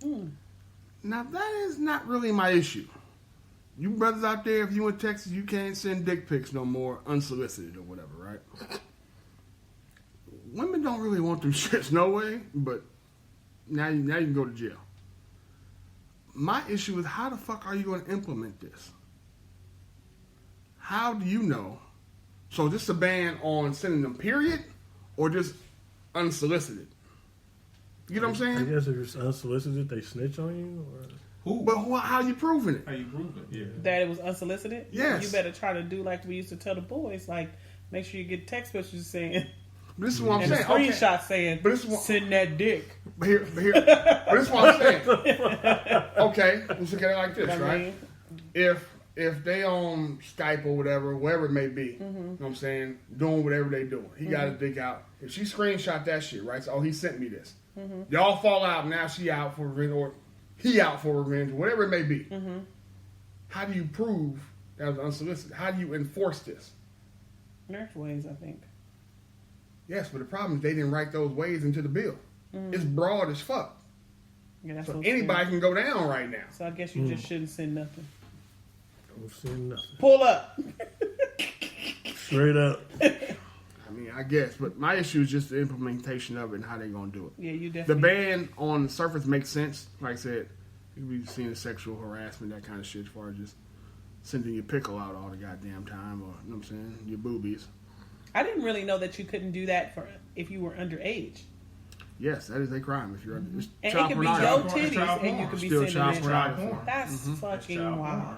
Okay. Now, that is not really my issue. You brothers out there, if you in Texas, you can't send dick pics no more, unsolicited or whatever, right? Women don't really want them shits no way, but now you can go to jail. My issue is, how the fuck are you going to implement this? How do you know? So this is a ban on sending them, period, or just unsolicited? You know what I'm I saying? guess if it's unsolicited, they snitch on you? Or... Who? But how you proving it? How you prove it? Yeah. That it was unsolicited? Yes. You better try to do like we used to tell the boys, like, make sure you get text messages saying, This is what I'm and a saying. screenshot saying, But this is what- send that dick. But this is what I'm saying. Okay, let's look at it like this, I right? mean, If they on Skype or whatever it may be, you know what I'm saying, doing whatever they doing, he got his dick out. If she screenshot that shit, right? So, oh, he sent me this. Y'all fall out, now she out for revenge, or he out for revenge, whatever it may be. How do you prove that was unsolicited? How do you enforce this? there's ways, I think. Yes, but the problem is they didn't write those ways into the bill. It's broad as fuck. Yeah, that's So what anybody can go down right now. So I guess you just shouldn't send nothing. Don't send nothing. Pull up. Straight up. I mean, I guess, but my issue is just the implementation of it and how they're going to do it. Yeah, you The definitely. ban on the surface makes sense. Like I said, you could be seeing sexual harassment, that kind of shit, as far as just sending your pickle out all the goddamn time, or, you know what I'm saying, your boobies. I didn't really know that you couldn't do that for if you were underage. Yes, that is a crime if you're under. It's And child it could be pornography. your Child titties, porn. and you could be Still sending child it. pornography. That's fucking child wild. porn.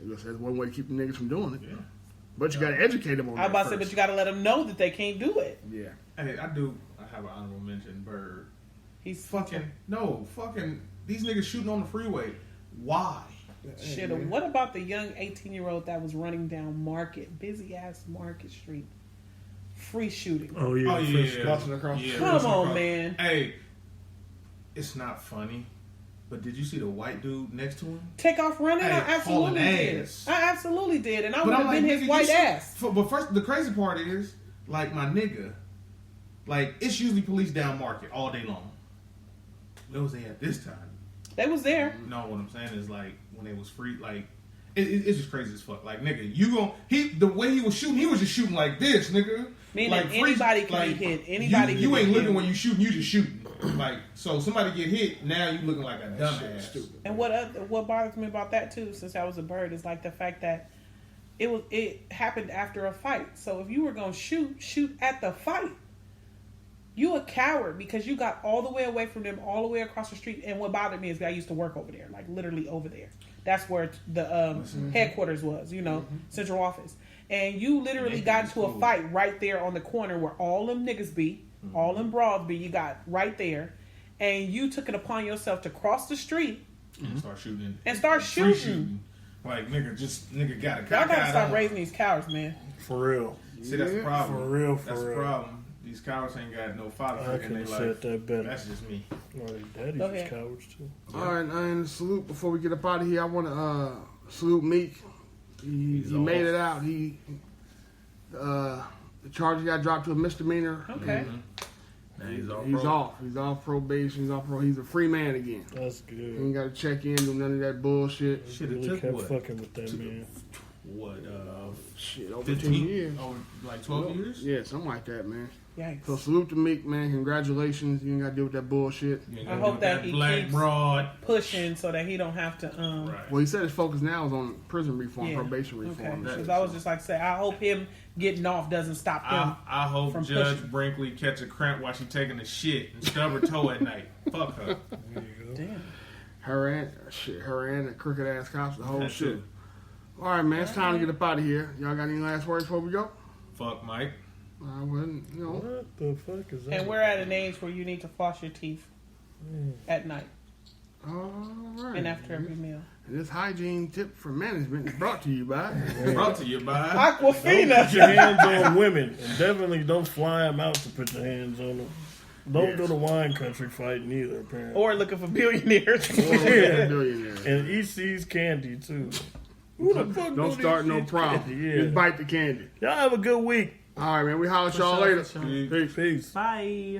That's one way to keep the niggas from doing it. Yeah. But you got to educate them on I that was about to say, first. but you got to let them know that they can't do it. Yeah. Hey, I have an honorable mention. Bird. He's Fucking these niggas shooting on the freeway. Why? shit. What about the young 18-year-old that was running down busy ass Market Street, free shooting? Oh, yeah. Oh yeah. Crossing across the street. Come on, man. Hey, it's not funny, but did you see the white dude next to him? Take off running? Hey, I absolutely hauling did. ass. I absolutely did, and I But would I'm have been like, his nigga, white you ass. But first, the crazy part is, like, my nigga, like, it's usually police down Market all day long. Where was they at this time? They was there. No, what I'm saying is, like, when they was free, like, it's just crazy as fuck. Like, nigga, the way he was just shooting like this, nigga. Meaning like, anybody can be hit. Anybody you can ain't be looking hit. when you shooting, you just shooting. Like, so somebody get hit, now you looking like a dumbass. Stupid. And what bothers me about that too, since I was a bird, is like the fact that it happened after a fight. So if you were gonna shoot at the fight. You a coward because you got all the way away from them, all the way across the street. And what bothered me is I used to work over there, like literally over there. That's where the headquarters was, central office. And you literally got into a fight right there on the corner where all them niggas be, all them broads be. You got right there, and you took it upon yourself to cross the street and start shooting. Like nigga got a cock. Y'all gotta stop raising these cowards, man. For real. See, that's the problem. For real. That's the problem. These cowards ain't got no father figure in their life. Said that better. That's just me. Well, daddy's just cowards too. All right, and salute before we get up out of here. I want to salute Meek. He made it out. The charge got dropped to a misdemeanor. Okay. He's off. He's off probation. He's a free man again. That's good. He ain't got to check in, do none of that bullshit. Should have really took kept what? fucking with that man. What? Over 15 10 years. Over like 12 years? Yeah, something like that, man. Yikes. So salute to Meek, man. Congratulations. You ain't got to deal with that bullshit. I hope that he black keeps broad pushing so that he don't have to. Right. Well, he said his focus now is on prison reform, probation Okay. reform. Because I was just like say, I hope him getting off doesn't stop him. I hope from Judge pushing. Brinkley catch a cramp while she taking a shit and stub her toe at night. Fuck her. Damn. Her and the crooked ass cops, the whole That shit. too. All right, man. It's time to get up out of here. Y'all got any last words before we go? Fuck Mike. I wouldn't, What the fuck is that? And we're at an age where you need to floss your teeth at night All right. and after every meal. And this hygiene tip for management is brought to you by. Brought to you by Don't Aquafina. put your hands on women. And definitely don't fly them out to put your hands on them. Don't go to wine country fighting either, apparently. Or looking for billionaires. Billionaire. And eat these candy, too. Who the fuck Don't start no problem. Candy? Yeah. Just bite the candy. Y'all have a good week. All right, man. We holler at y'all later. Peace. Peace. Bye.